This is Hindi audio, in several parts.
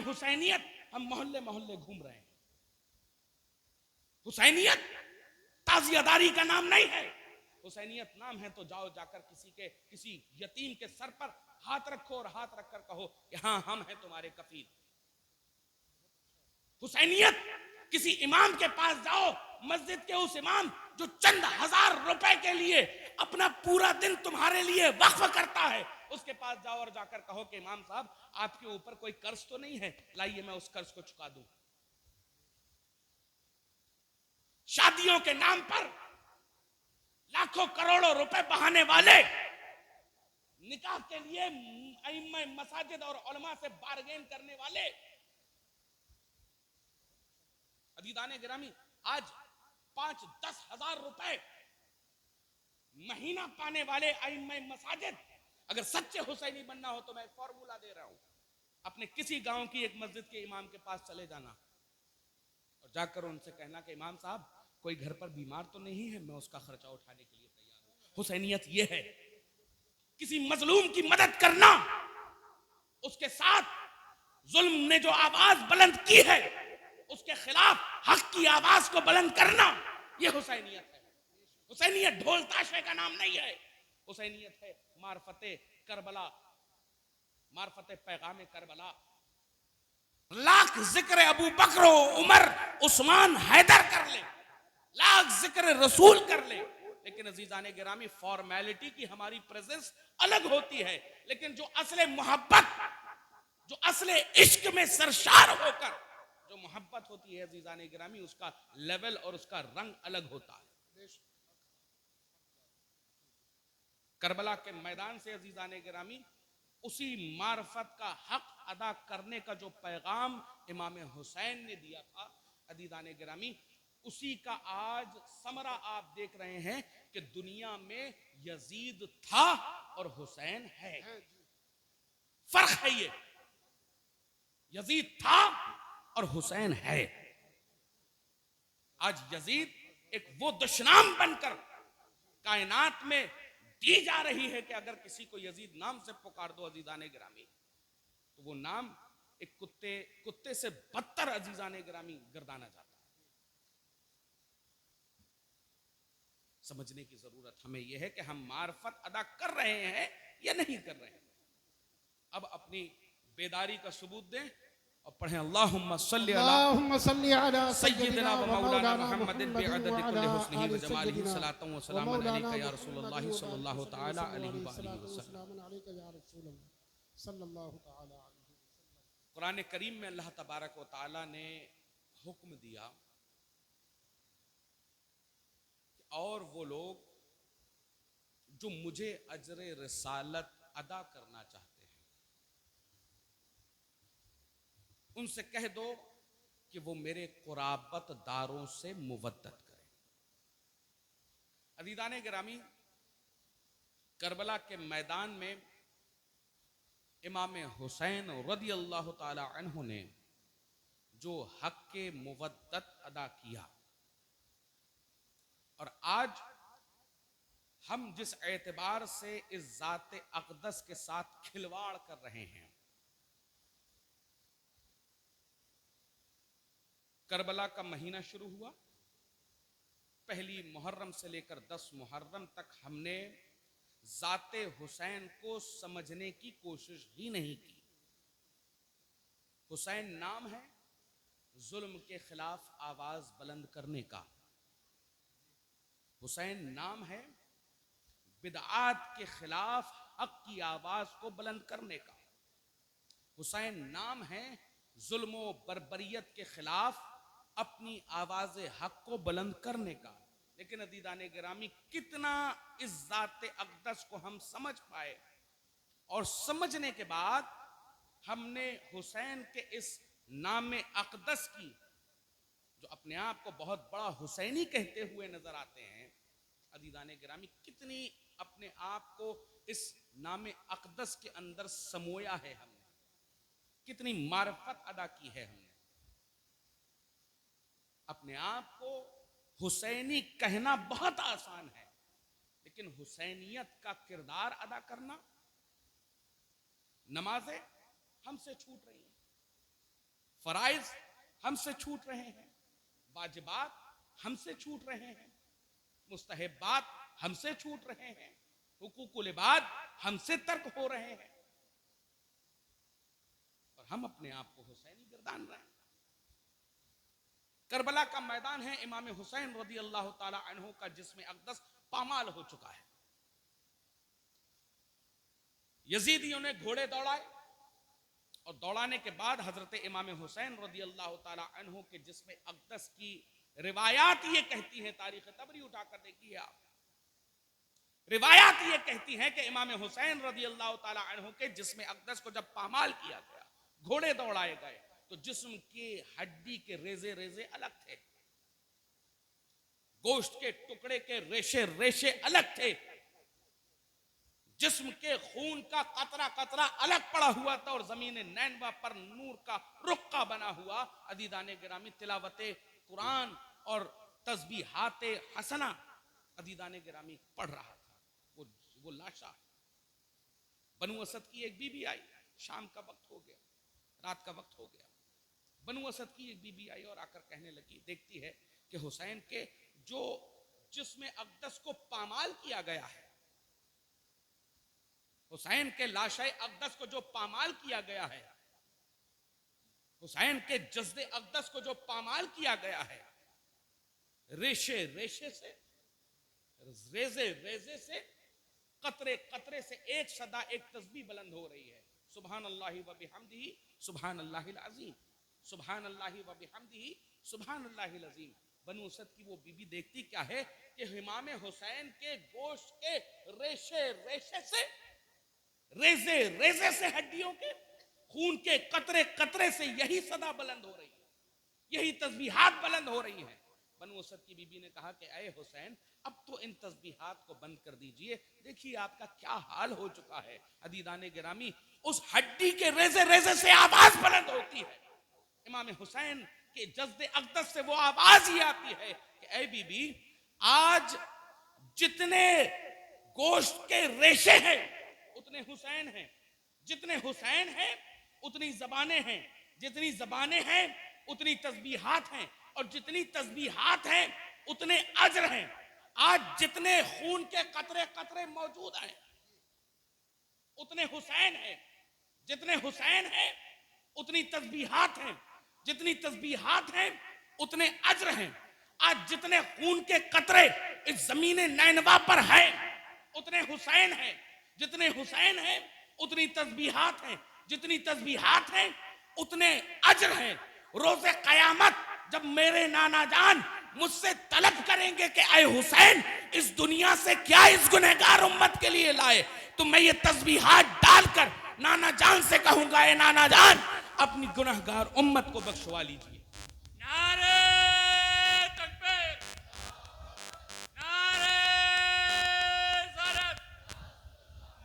हुसैनियत हम मोहल्ले मोहल्ले घूम रहे हैं। हुसैनियत ताजियादारी का नाम नहीं है। हुसैनियत नाम है तो जाओ जाकर किसी यतीम के सर पर हाथ रखो और हाथ रखकर कहो कि हाँ हम हैं तुम्हारे कफील। हुसैनियत किसी इमाम के पास जाओ, मस्जिद के उस इमाम जो चंद हजार रुपए के लिए अपना पूरा दिन तुम्हारे लिए वक्फ करता है, उसके पास जाओ और जाकर कहो कि इमाम साहब आपके ऊपर कोई कर्ज तो नहीं है, लाइए मैं उस कर्ज को चुका दूं। शादियों के नाम पर लाखों करोड़ों रुपए बहाने वाले, निकाह के लिए अइम्मा मसाजिद और उलमा से बारगेन करने वाले, अदीदाने गिरामी आज 5-10 हजार रुपए महीना पाने वाले अइम्मा मसाजिद, अगर सच्चे हुसैनी बनना हो तो मैं एक फॉर्मूला दे रहा हूं, अपने किसी गांव की एक मस्जिद के इमाम के पास चले जाना और जाकर उनसे कहना कि इमाम साहब कोई घर पर बीमार तो नहीं है, मैं उसका खर्चा उठाने के लिए तैयार हूं। हुसैनियत यह है, किसी मजलूम की मदद करना, उसके साथ जुल्म ने जो आवाज बुलंद की है उसके खिलाफ हक की आवाज को बुलंद करना, यह हुसैनियत है। हुसैनियत ढोल ताशे का नाम नहीं है। हुसैनियत है मार्फते करबला, मार्फते पैगाम करबला। लाख जिक्र अबू बकर उमर उस्मान हैदर कर ले, लाख जिक्र रसूल कर ले, लेकिन अजीजाने गिरामी फॉर्मेलिटी की हमारी प्रेजेंस अलग होती है, लेकिन जो असले मोहब्बत, जो असले इश्क में सरशार होकर जो मोहब्बत होती है अजीजाने गिरामी, उसका लेवल और उसका रंग अलग होता है। करबला के मैदान से अजीजाने गिरामी उसी मार्फत का हक अदा करने का जो पैगाम इमाम हुसैन ने दिया था अजीजाने गिरामी, उसी का आज समरा आप देख रहे हैं कि दुनिया में यजीद था और हुसैन है। फर्क है ये, यजीद था और हुसैन है। आज यजीद एक वो दुश्मन बनकर कायनात में दी जा रही है कि अगर किसी को यजीद नाम से पुकार दो अजीजाने गिरामी, तो वो नाम एक कुत्ते से बदतर अजीजाने गिरामी गर्दाना जाता है। समझने की जरूरत हमें यह है कि हम मार्फत अदा कर रहे हैं या नहीं कर रहे हैं। अब अपनी बेदारी का सबूत दें और पढ़ें अल्लाहुम्मा सल्ली अला सय्यिदिना व मौलाना मुहम्मदिन बिअदद कुल्ली हुस्निही व जमालिही सलातन व सलामुन अलैका या रसूलुल्लाह सल्लल्लाहु तआला अलैहि वसल्लम। कुरान करीम में अल्लाह तबारक व तआला ने हुक्म दिया और वो लोग जो मुझे अजर रिसालत अदा करना चाहते हैं उनसे कह दो कि वो मेरे कुराबत दारों से मुवद्दत करें। अज़ीज़ाने गिरामी, करबला के मैदान में इमाम हुसैन रज़ी अल्लाह ताला अन्हु ने जो हक के मुवद्दत अदा किया, और आज हम जिस एतबार से इस ज़ात अक़दस के साथ खिलवाड़ कर रहे हैं, करबला का महीना शुरू हुआ, पहली मुहर्रम से लेकर 10 मुहर्रम तक हमने ज़ाते हुसैन को समझने की कोशिश ही नहीं की। हुसैन नाम है जुल्म के खिलाफ आवाज बुलंद करने का, हुसैन नाम है बिदआत के खिलाफ हक की आवाज को बुलंद करने का, हुसैन नाम है जुल्म व बर्बरियत के खिलाफ अपनी आवाज हक को बुलंद करने का। लेकिन अज़ीज़ाने गिरामी, कितना इस ज़ाते अक़दस को हम समझ पाए, और समझने के बाद हमने हुसैन के इस नाम अक़दस की, जो अपने आप को बहुत बड़ा हुसैनी कहते हुए नजर आते हैं, अज़ीज़ाने गिरामी कितनी अपने आप को इस नाम अक़दस के अंदर समोया है हमने, कितनी मार्फत अदा की है हमने। अपने आप को हुसैनी कहना बहुत आसान है, लेकिन हुसैनियत का किरदार अदा करना, नमाजें हमसे छूट रही हैं, फराइज हमसे छूट रहे हैं, वाजिबात हमसे छूट रहे हैं, मुस्तहब्बात हमसे छूट रहे हैं, हुकूकुल इबाद हमसे तर्क हो रहे हैं, और हम अपने आप को हुसैनी गर्दान रहे हैं। करबला का मैदान है इमाम हुसैन रज़ी अल्लाह ताला अन्हु का, जिसमें अक़दस पामाल हो चुका है। यजीदियों ने घोड़े दौड़ाए और दौड़ाने के बाद हजरत इमाम हुसैन रज़ी अल्लाह ताला अन्हु के जिस्म अक़दस की रिवायात ये कहती हैं, तारीख तबरी उठाकर देखिए आप, रिवायात ये कहती हैं कि इमाम हुसैन रज़ी अल्लाह ताला अन्हु के जिस्म अक़दस को जब पामाल किया गया, घोड़े दौड़ाए गए, तो जिस्म के हड्डी के रेजे रेजे अलग थे, गोश्त के टुकड़े के रेशे रेशे अलग थे, जिस्म के खून का कतरा कतरा अलग पड़ा हुआ था, और जमीन नैनवा पर नूर का रुक्का बना हुआ अदीदाने गिरामी तिलावते कुरान और तस्बीहात हसना अदीदाने गिरामी पढ़ रहा था। वो लाशा बनु असद की एक बीबी आई, शाम का वक्त हो गया, रात का वक्त हो गया, बनु असद की एक बीबी आई और आकर कहने लगी, देखती है कि हुसैन के जो जिस्म अक़दस को पामाल किया गया है, हुसैन के लाशाए अक़दस को जो पामाल किया गया है, हुसैन के जज्दे अक़दस को जो पामाल किया गया है, रेशे रेशे से, रेजे रेजे से, कतरे कतरे से एक सदा एक तस्बीह बुलंद हो रही है, सुभान अल्लाहि व बिहम्दिही सुभान अल्लाहिल अज़ीम, सुभान अल्लाहि व बिहम्दिही सुभान अल्लाहिल अज़ीम। बनु असद की वो बीबी देखती क्या है कि इमाम हुसैन के गोश्त के रेशे रेशे से, रेजे रेजे से, हड्डियों के खून के कतरे कतरे से यही सदा बुलंद हो रही है, यही तस्बीहात बुलंद हो रही है। बनु असद की बीबी ने कहा कि ऐ हुसैन, अब तो इन तस्बीहात को बंद कर दीजिए, देखिए आपका क्या हाल हो चुका है। अदीदाने गिरामी, उस हड्डी के रेजे रेजे से आवाज बुलंद होती है, इमाम हुसैन के जज्दे अक़दस से वो आवाज ही आती है कि ऐ बीबी, आज जितने गोश्त के रेशे हैं उतने हुसैन हैं, जितने हुसैन हैं उतनी जबानें हैं, जितनी जबानें हैं उतनी तस्बीहात हैं, और जितनी तस्बीहात हैं उतने अजर हैं। आज जितने खून के कतरे कतरे मौजूद हैं उतने हुसैन हैं, जितने हुसैन हैं उतनी तस्बीहात हैं, जितनी तस्बीहात हैं उतने अजर हैं। आज जितने खून के कतरे इस जमीन नैनवा पर हैं उतने हुसैन हैं, जितने हुसैन हैं उतनी तस्बीहात हैं, जितनी तस्बीहात हैं उतने अजर हैं। रोज़े क़यामत जब मेरे नाना जान मुझसे तलब करेंगे कि ऐ हुसैन, इस दुनिया से क्या इस गुनहगार उम्मत के लिए लाए, तो मैं ये तस्बीहात डालकर नाना जान से कहूंगा, ऐ नाना जान, अपनी गुनहगार उम्मत को बख्शवा लीजिए। नारे तकबीर, नारे ज़रत,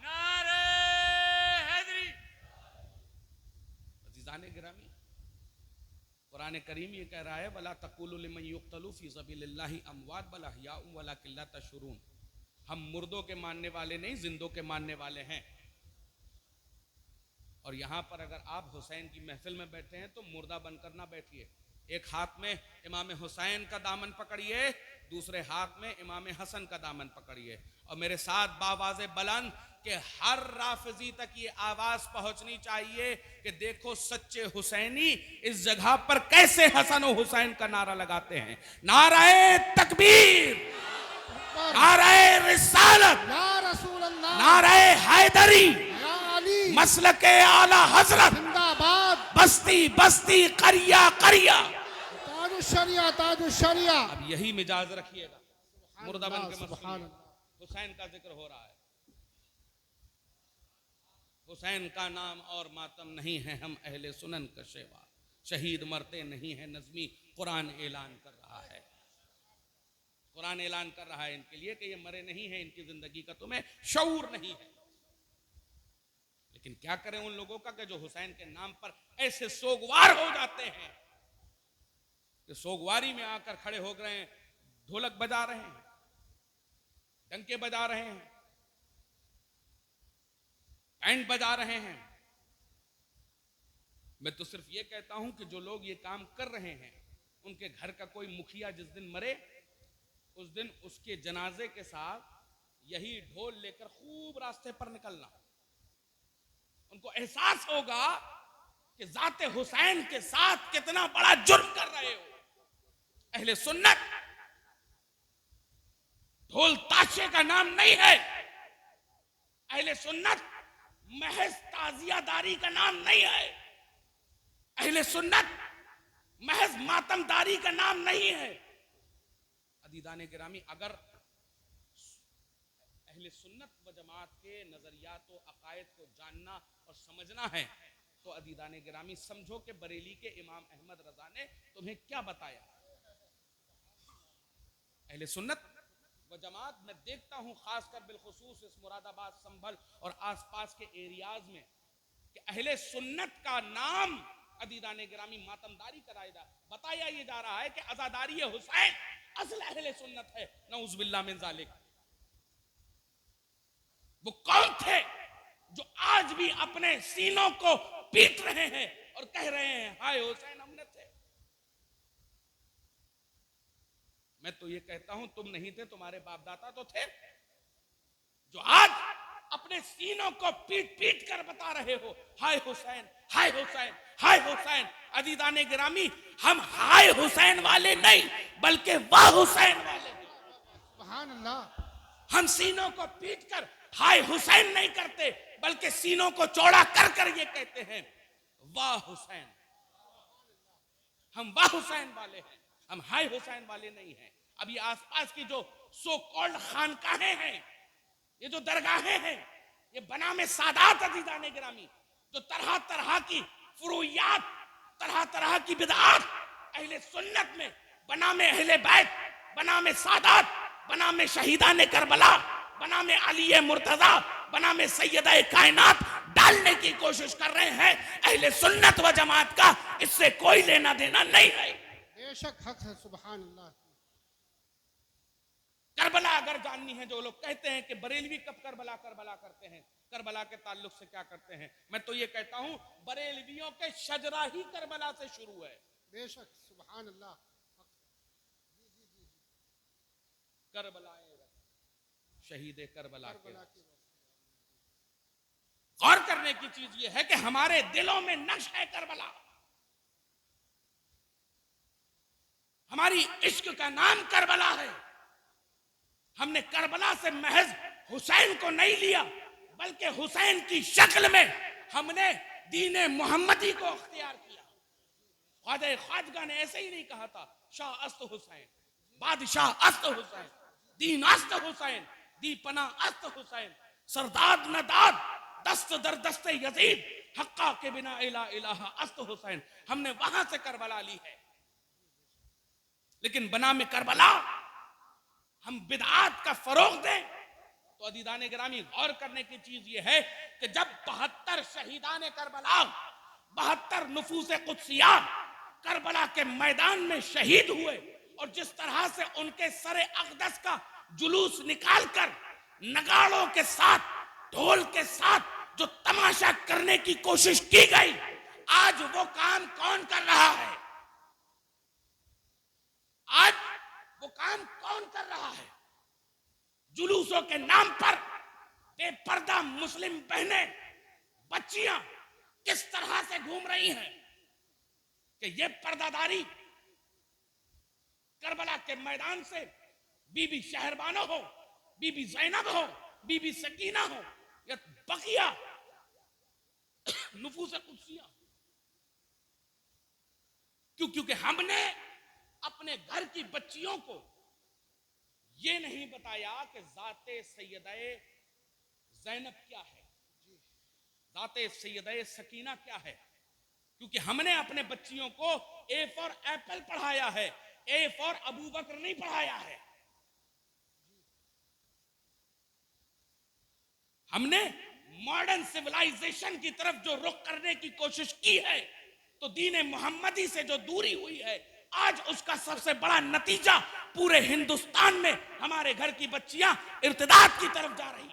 नारे हैदरी। अज़ीज़ाने गिरामी, कुरान करीम ये कह रहा है, वला तक़ूलू लिमन युक़्तलू फ़ी सबिलिल्लाहि अमवात बल अहयाउम वलाकिन ला तशऊरून। हम मुर्दों के मानने वाले नहीं, जिंदों के मानने वाले हैं। और यहाँ पर अगर आप हुसैन की महफिल में बैठे हैं तो मुर्दा बनकर ना बैठिए। एक हाथ में इमाम हुसैन का दामन पकड़िए, दूसरे हाथ में इमाम हसन का दामन पकड़िए, और मेरे साथ बावाज़े बुलंद कि हर राफिजी तक ये आवाज पहुंचनी चाहिए कि देखो सच्चे हुसैनी इस जगह पर कैसे हसन और हुसैन का नारा लगाते हैं। नाराए तकबीर, नाराए रिसालत, नाराए हैदरी, मसलके आला हजरत, बस्ती बस्ती, करिया करिया, शरिया ताजु शरिया। अब यही मिजाज रखिएगा। मुर्दा बन के मत सुनिए, हुसैन का जिक्र हो रहा है। हुसैन का नाम और मातम नहीं है, हम अहले सुनन का शेवा, शहीद मरते नहीं है नज़मी, कुरान ऐलान कर रहा है, कुरान ऐलान कर रहा है इनके लिए कि ये मरे नहीं हैं, इनकी जिंदगी का तुम्हें शऊर नहीं है। लेकिन क्या करें उन लोगों का कि जो हुसैन के नाम पर ऐसे सोगवार हो जाते हैं कि सोगवारी में आकर खड़े हो गए हैं, ढोलक बजा रहे हैं, डंके बजा रहे हैं, बैंड बजा रहे हैं, मैं तो सिर्फ ये कहता हूं कि जो लोग ये काम कर रहे हैं उनके घर का कोई मुखिया जिस दिन मरे उस दिन उसके जनाजे के साथ यही ढोल लेकर खूब रास्ते पर निकलना। उनको एहसास होगा कि जाते हुसैन के साथ कितना बड़ा जुर्म कर रहे हो। अहले सुन्नत ढोल ताशे का नाम नहीं है। अहले सुन्नत महज ताजियादारी का नाम नहीं है। अहले सुन्नत महज मातमदारी का नाम नहीं है। अदीदाने गिरामी, अगर अहले सुन्नत व जमात के नजरियात व अकायद को जानना और समझना है तो अदीदाने गिरामी समझो कि बरेली के इमाम अहमद रजा ने तुम्हें क्या बताया। अहले सुन्नत व जमात मैं देखता हूं खासकर बिलखुसूस इस मुरादाबाद, संभल और आसपास के एरियाज में कि अहले सुन्नत का नाम अदीदाने गिरामी मातमदारी कराएगा। बताया ये जा रहा है कि अज़ादारी हुसैन असल अहले सुन्नत है। नऊज़ुबिल्लाह मिन ज़ालिक। वो कौन थे जो आज भी अपने सीनों को पीट रहे हैं और कह रहे हैं हाय हुसैन हमने थे। मैं तो ये कहता हूं तुम नहीं थे, तुम्हारे बाप दादा तो थे जो आज अपने सीनों को पीट पीट कर बता रहे हो हाय हुसैन, हाय हुसैन, हाय हुसैन। अदीदाने गिरामी, हम हाय हुसैन वाले नहीं बल्कि वाह हुसैन वाले। सुभान अल्लाह। हम सीनों को पीट कर हाय हुसैन नहीं करते बल्कि सीनों को चौड़ा कर कर ये कहते हैं वाह हुसैन। हम वाह हुसैन वाले हैं, हम हाय हुसैन वाले नहीं हैं। अब ये आसपास की जो सो कॉल्ड खानकाहें हैं, ये जो दरगाहें हैं, ये बनामे सादात अदीदाने गिरामी, जो तरह तरह की फुरूयात, तरह तरह की बिदआत अहले सुन्नत में बनामे अहले बैत, बनामे सादात, बनामे शहीदाने करबला, बनामे अली मुर्तजा, बनामे सैयदा कायनात डालने की कोशिश कर रहे हैं। अहले सुन्नत व जमात का इससे कोई लेना देना नहीं है। बेशक हक है। सुभान अल्लाह। करबला अगर जाननी है, जो लोग कहते हैं कि बरेलवी कब करबला करबला करते हैं, करबला के ताल्लुक से क्या करते हैं, मैं तो ये कहता हूं बरेलवियों के शजरा ही करबला से शुरू है। बेशक सुभान अल्लाह। करबला शहीद करबला के करबला की गौर करने की चीज यह है कि हमारे दिलों में नक्श है करबला। हमारी इश्क का नाम करबला है। हमने करबला से महज हुसैन को नहीं लिया बल्कि हुसैन की शक्ल में हमने दीन मोहम्मदी को अख्तियार किया। ख्वाजा ख्वाजगा ने ऐसे ही नहीं कहा था शाह अस्त हुसैन, बादशाह अस्त हुसैन, दीन अस्त हुसैन, दीपना अस्त हुसैन, सरदाद नदाद दस्त दर दस्त यजीद, हक्का के बिना इला इलाहा अस्त हुसैन। हमने वहां से करबला ली है। लेकिन बना में करबला हम बिदआत का फरोग दें तो अदीदाने गिरामी गौर करने की चीज यह है कि जब 72 शहीदाने करबला, 72 नुफूसे कुद्सिया करबला के मैदान में शहीद हुए और जिस तरह से उनके सरे अक़दस का जुलूस निकालकर नगाड़ों के साथ, ढोल के साथ जो तमाशा करने की कोशिश की गई, आज वो काम कौन कर रहा है? आज वो काम कौन कर रहा है? जुलूसों के नाम पर बेपर्दा मुस्लिम बहनें, बच्चियां किस तरह से घूम रही हैं कि ये पर्दादारी करबला के मैदान से बीबी शहरबानो हो, बीबी ज़ैनब हो, बीबी सकीना हो या बकिया नुफूस कुद्सिया। क्योंकि हमने अपने घर की बच्चियों को ये नहीं बताया कि जाते सैयदे ज़ैनब क्या है, जाते सैयदे सकीना क्या है। क्योंकि हमने अपने बच्चियों को ए फॉर एप्पल पढ़ाया है, ए फॉर अबू बकर नहीं पढ़ाया है। हमने मॉडर्न सिविलाइजेशन की तरफ जो रुख करने की कोशिश की है तो दीन मोहम्मदी से जो दूरी हुई है, आज उसका सबसे बड़ा नतीजा पूरे हिंदुस्तान में हमारे घर की बच्चियां इर्तिदाद की तरफ जा रही।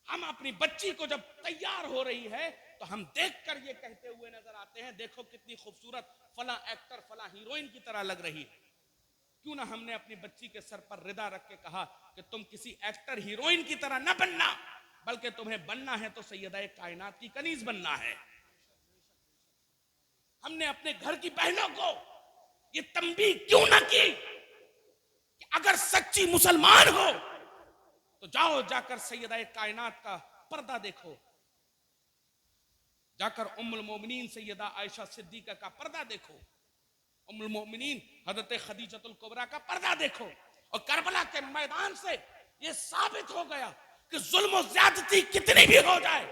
हम अपनी बच्ची को जब तैयार हो रही है तो हम देखकर ये कहते हुए नजर आते हैं, देखो कितनी खूबसूरत फला एक्टर फला हीरोइन की तरह लग रही है। क्यों ना हमने अपनी बच्ची के सर पर रिदा रख के कहा कि तुम किसी एक्टर हीरोइन की तरह न बनना, बल्कि तुम्हें बनना है तो सैयदा कायनात की कनीज बनना है। हमने अपने घर की बहनों को ये तंबीह क्यों ना की कि अगर सच्ची मुसलमान हो तो जाओ जाकर सैयदा कायनात का पर्दा देखो, जाकर उम्मुल मोमिनीन सैयदा आयशा सिद्दीका का पर्दा देखो, उम्मुल मोमिनीन हजरत खदीजतुल कुबरा का पर्दा देखो। और करबला के मैदान से ये साबित हो गया कि जुल्म और ज्यादती कितनी भी हो जाए,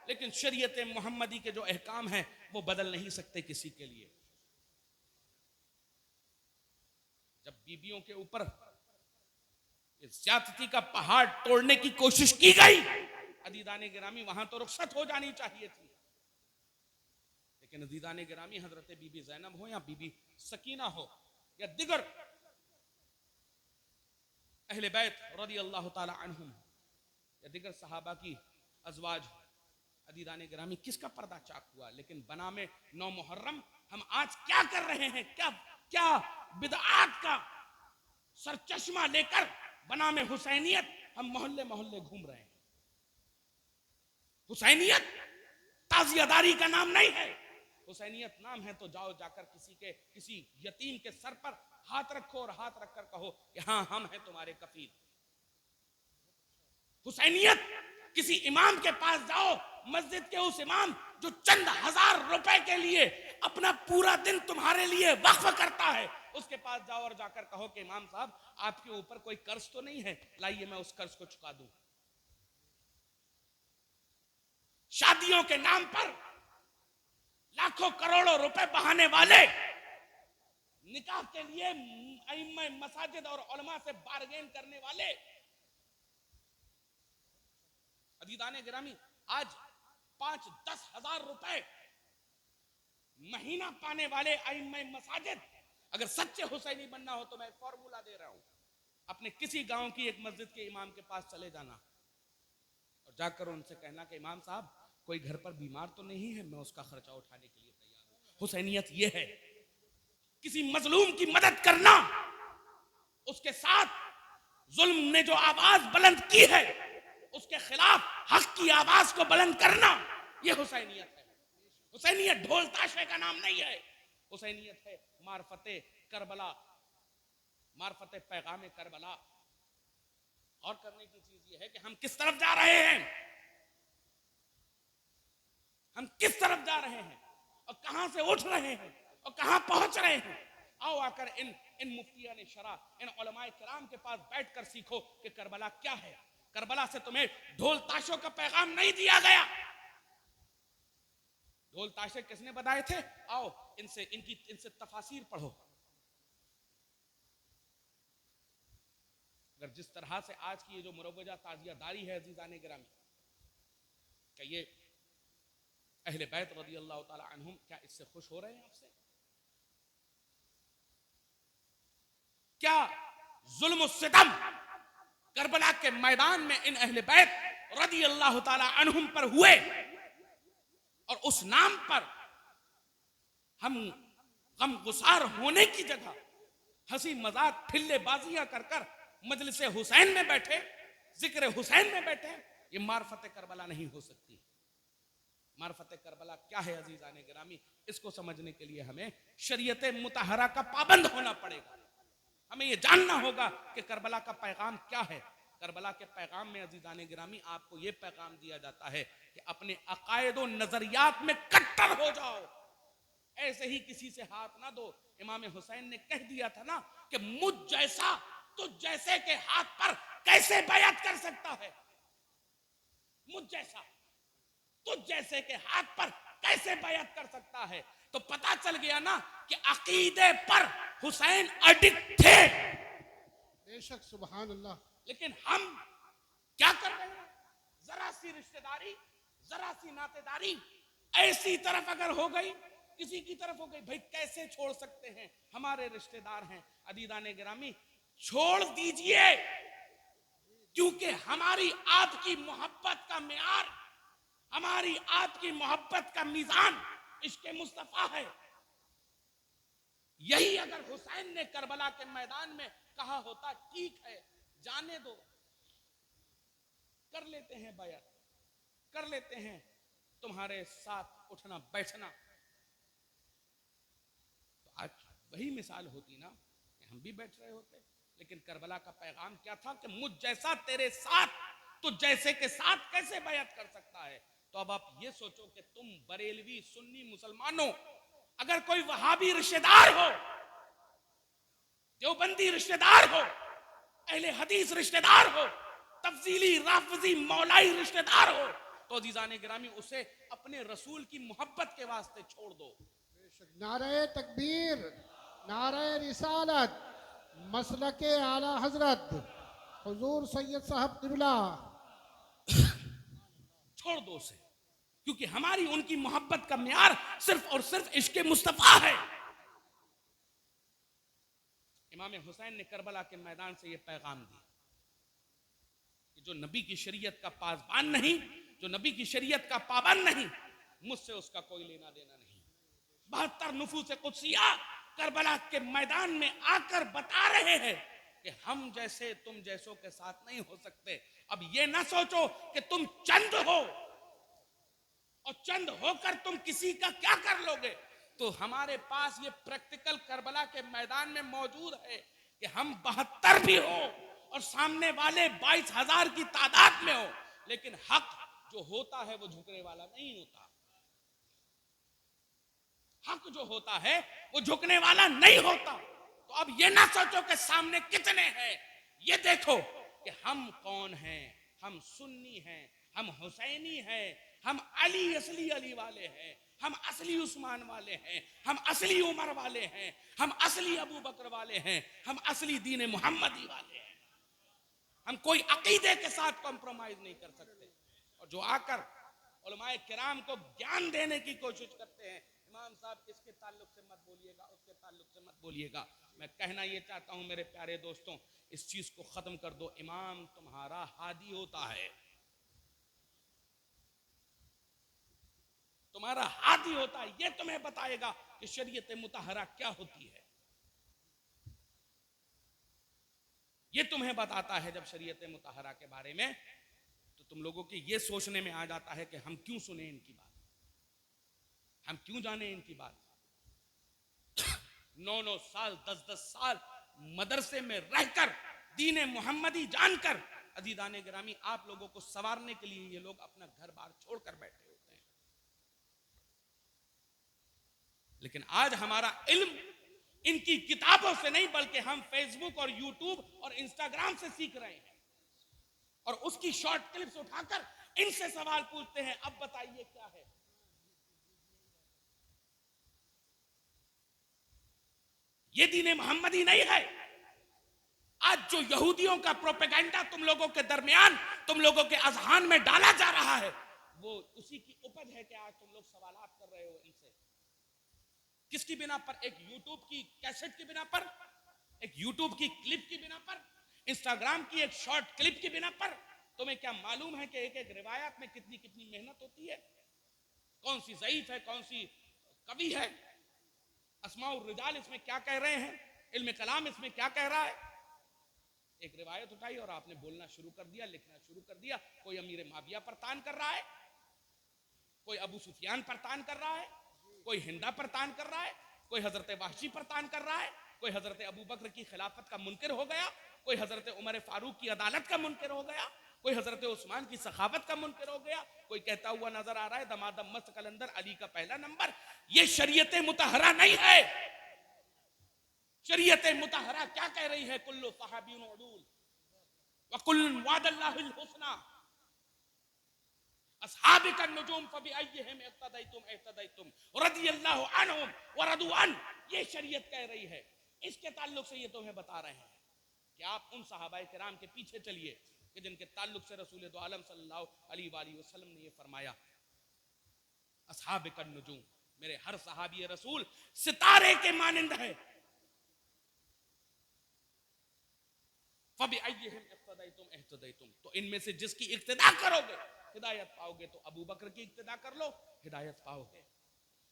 लेकिन शरीयत मोहम्मदी के जो अहकाम हैं वो बदल नहीं सकते किसी के लिए। जब बीबियों के ऊपर ज्यादती का पहाड़ तोड़ने की कोशिश की गई, अदीदाने गिरामी वहां तो रुखसत हो जानी चाहिए थी, लेकिन अदीदाने गिरामी हजरत बीबी ज़ैनब हो या बीबी सकीना हो या दिगर अहले बैत रज़ी अल्लाह ताला अन्हुम या दिगर सहाबा की अज़वाज, अदीदाने गिरामी किसका पर्दा चाक हुआ। लेकिन बना में 9 मुहर्रम हम आज क्या कर रहे हैं, क्या क्या बिदआत का सरचश्मा लेकर बना में हुसैनियत हम मोहल्ले मोहल्ले घूम रहे हैं। हुसैनियत ताजियादारी का नाम नहीं है। हुसैनियत नाम है तो जाओ जाकर किसी यतीम के सर पर हाथ रखो और हाथ रखकर कहो कि हाँ हम हैं तुम्हारे कफील। हुसैनियत किसी इमाम के पास जाओ, मस्जिद के उस इमाम जो चंद हजार रुपए के लिए अपना पूरा दिन तुम्हारे लिए वक्फ करता है, उसके पास जाओ और जाकर कहो कि इमाम साहब आपके ऊपर कोई कर्ज तो नहीं है, लाइए मैं उस कर्ज को चुका दूं। शादियों के नाम पर लाखों करोड़ों रुपए बहाने वाले, निकाह के लिए अइम्मा मसाजिद और उलमा से बार्गेन करने वाले, अदीदाने गिरामी आज 5-10 हजार रुपए महीना पाने वाले अइम्मा मसाजिद, अगर सच्चे हुसैनी बनना हो तो मैं फॉर्मूला दे रहा हूं, अपने किसी गांव की एक मस्जिद के इमाम के पास चले जाना और जाकर उनसे कहना कि इमाम साहब कोई घर पर बीमार तो नहीं है, मैं उसका खर्चा उठाने के लिए तैयार हूं। हुसैनियत यह है, किसी मजलूम की मदद करना, उसके साथ जुल्म ने जो आवाज बुलंद की है उसके खिलाफ हक की आवाज को बुलंद करना, यह हुसैनियत है। हुसैनियत ढोल ताशे का नाम नहीं है, हुसैनियत है मार्फते करबला, मार्फते पैगाम करबला। और करने की चीज यह है कि हम किस तरफ जा रहे हैं, हम किस तरफ जा रहे हैं और कहां से उठ रहे हैं और कहां पहुंच रहे हैं। आओ आकर इन मुफ्तियान शरा, इन उलमाए किराम के पास बैठकर सीखो कि करबला क्या है। करबला से तुम्हें ढोल ताशों का पैगाम नहीं दिया गया। ढोल ताशे किसने बताए थे? आओ इनसे तफासीर पढ़ो। अगर जिस तरह से आज की ये जो मुरव्वजा ताजियादारी है अज़ीज़ाने गिरामी, क्या ये अहले बैत रज़ी अल्लाह ताला अन्हुम क्या इससे खुश हो रहे हैं आपसे? क्या जुल्म सितम करबला के मैदान में इन अहले बैत रज़ी अल्लाह ताला अन्हुम पर हुए और उस नाम पर हम गमगुसार होने की जगह हंसी मजाक ठिल्लेबाजियां कर मजलिस हुसैन में बैठे, जिक्र हुसैन में बैठे, ये मार्फत करबला नहीं हो सकती। मार्फत करबला क्या है अजीजाने गिरामी, इसको समझने के लिए हमें शरीयत मुतहरा का पाबंद होना पड़ेगा। हमें ये जानना होगा कि करबला का पैगाम क्या है। करबला के पैगाम में अजीजाने गिरामी आपको ये पैगाम दिया जाता है कि अपने अकायद और नजरियात में कट्टर हो जाओ, ऐसे ही किसी से हाथ ना दो। इमाम हुसैन ने कह दिया था ना कि मुझ जैसा तुझ जैसे के हाथ पर कैसे बैअत कर सकता है, मुझ जैसा तुझ जैसे के हाथ पर कैसे बैअत कर सकता है। तो पता चल गया ना कि अकीदे पर हुसैन अडिक्ट थे। बेशक सुभान अल्लाह। लेकिन हम क्या कर रहे हैं? जरा सी रिश्तेदारी, जरा सी नातेदारी ऐसी तरफ अगर हो गई, किसी की तरफ हो गई, भाई कैसे छोड़ सकते हैं, हमारे रिश्तेदार हैं। अदीदाने गिरामी छोड़ दीजिए, क्योंकि हमारी आपकी मोहब्बत का मेयार, हमारी आपकी मोहब्बत का मीजान इश्क़ मुस्तफा है। यही अगर हुसैन ने करबला के मैदान में कहा होता ठीक है जाने दो, कर लेते हैं बैत, कर लेते हैं तुम्हारे साथ उठना बैठना, तो आज वही मिसाल होती ना कि हम भी बैठ रहे होते। लेकिन करबला का पैगाम क्या था कि मुझ जैसा तेरे साथ, तो जैसे के साथ कैसे बैत कर सकता है। तो अब आप ये सोचो कि तुम बरेलवी सुन्नी मुसलमानों, अगर कोई वहाबी रिश्तेदार हो, देवबंदी रिश्तेदार हो, अहले हदीस रिश्तेदार हो, तफजीली राफजी मौलाई रिश्तेदार हो, तो अजीजाने गिरामी उसे अपने रसूल की मोहब्बत के वास्ते छोड़ दो। नारे तकबीर, नारे रिसालत, मसलके आला हजरत हुजूर सैयद साहब किबला, छोड़ दो उसे, क्योंकि हमारी उनकी मोहब्बत का म्यार सिर्फ और सिर्फ इश्क़ मुस्तफा है। इमाम हुसैन ने करबला के मैदान से यह पैगाम दिया कि जो नबी की शरीयत का पासबान नहीं, जो नबी की शरीयत का पाबंद नहीं, मुझसे उसका कोई लेना देना नहीं। 72 नुफूस कुदसिया करबला के मैदान में आकर बता रहे हैं कि हम जैसे तुम जैसों के साथ नहीं हो सकते। अब ये ना सोचो कि तुम चंद हो और चंद होकर तुम किसी का क्या कर लोगे। तो हमारे पास ये प्रैक्टिकल करबला के मैदान में मौजूद है कि हम 72 भी हो और सामने वाले 22,000 की तादाद में हो, लेकिन हक जो होता है वो झुकने वाला नहीं होता। हक जो होता है वो झुकने वाला नहीं होता। तो अब ये ना सोचो कि सामने कितने हैं, ये देखो कि हम कौन हैं। हम सुन्नी हैं, हम हुसैनी हैं, हम अली असली अली वाले हैं, हम असली उस्मान वाले हैं, हम असली उमर वाले हैं, हम असली अबू बकर वाले हैं, हम असली दीन मोहम्मदी वाले हैं। हम कोई अकीदे के साथ कॉम्प्रोमाइज नहीं कर सकते। और जो आकर उलमाए किराम को ज्ञान देने की कोशिश करते हैं, इमाम साहब इसके ताल्लुक से मत बोलिएगा, उसके ताल्लुक से मत बोलिएगा। मैं कहना ये चाहता हूं मेरे प्यारे दोस्तों, इस चीज को खत्म कर दो। इमाम तुम्हारा हादी होता है, तुम्हारा हादी होता है। ये तुम्हें बताएगा कि शरीयत मुतहरा क्या होती है। ये तुम्हें बताता है जब शरीयत मुतहरा के बारे में, तो तुम लोगों के ये सोचने में आ जाता है कि हम क्यों सुने इनकी बात, हम क्यों जाने इनकी बात। 9-9 साल 10-10 साल मदरसे में रहकर दीन मोहम्मदी जानकर अजीजाने गिरामी आप लोगों को संवारने के लिए ये लोग अपना घर बार छोड़कर बैठे होते हैं। लेकिन आज हमारा इल्म इनकी किताबों से नहीं, बल्कि हम फेसबुक और यूट्यूब और इंस्टाग्राम से सीख रहे हैं और उसकी शॉर्ट क्लिप्स उठाकर इनसे सवाल पूछते हैं, अब बताइए क्या है। ये दीन मोहम्मदी नहीं है। आज जो यहूदियों का प्रोपेगेंडा तुम लोगों के दरमियान, तुम लोगों के अजहान में डाला जा रहा है, वो उसी की उपज है कि आज तुम लोग सवालात कर रहे हो इनसे। किसकी बिना पर? एक यूट्यूब की कैसेट की बिना पर, एक यूट्यूब की क्लिप की बिना पर, इंस्टाग्राम की एक शॉर्ट क्लिप की बिना पर। तुम्हें क्या मालूम है कि एक एक रिवायत में कितनी कितनी मेहनत होती है, कौन सी ज़ईफ है, कौन सी कवि है, अस्माउर रिजाल इसमें क्या कह रहे हैं, इल्म कलाम इसमें क्या कह रहा है। एक रिवायत उठाई और आपने बोलना शुरू कर दिया, लिखना शुरू कर दिया। कोई अमीर माविया पर तान कर रहा है, कोई अबू सुफियान पर तान कर रहा है, कोई हिंदा पर तान कर रहा है, कोई हजरत वाहशी पर तान कर रहा है, कोई हजरत अबू बकर की खिलाफत का मुनकिर हो गया, कोई हजरत उमर फारूक की अदालत का मुनकिर हो गया, कोई हजरत उस्मान की सखावत का मुनकिर हो गया, कोई कहता हुआ नजर आ रहा है दमादम मस्त कलंदर अली का पहला नंबर। ये शरीयत मुतहरा नहीं है। शरीयत मुतहरा क्या कह रही है? कुल्लु सहाबीन उदूल व कुल्लुन वादल्लाहुल हुस्ना अस्हाबिक अन्नुजूम फबिअय्यिहिम इक्तदैतुम इक्तदैतुम रदियल्लाहु अन्हुम व रदू अन। ये शरीयत कह रही है। इसके ताल्लुक से ये तुम्हें बता रहे हैं कि आप उन सहाबाए किराम के पीछे चलिए कि जिनके ताल्लुक से रसूल दो आलम सल्लल्लाहु अलैहि वसल्लम ने ये फरमाया, अस्हाबिक अन्नुजूम, मेरे हर सहाबी रसूल सितारे के मानिंद है। फबिअय्यिहिम इक्तदैतुम इह्तदैतुम, तो इनमें से जिसकी इक्तिदा करोगे हिदायत पाओगे। तो अबू बकर की इक्तिदा कर लो, हिदायत पाओगे।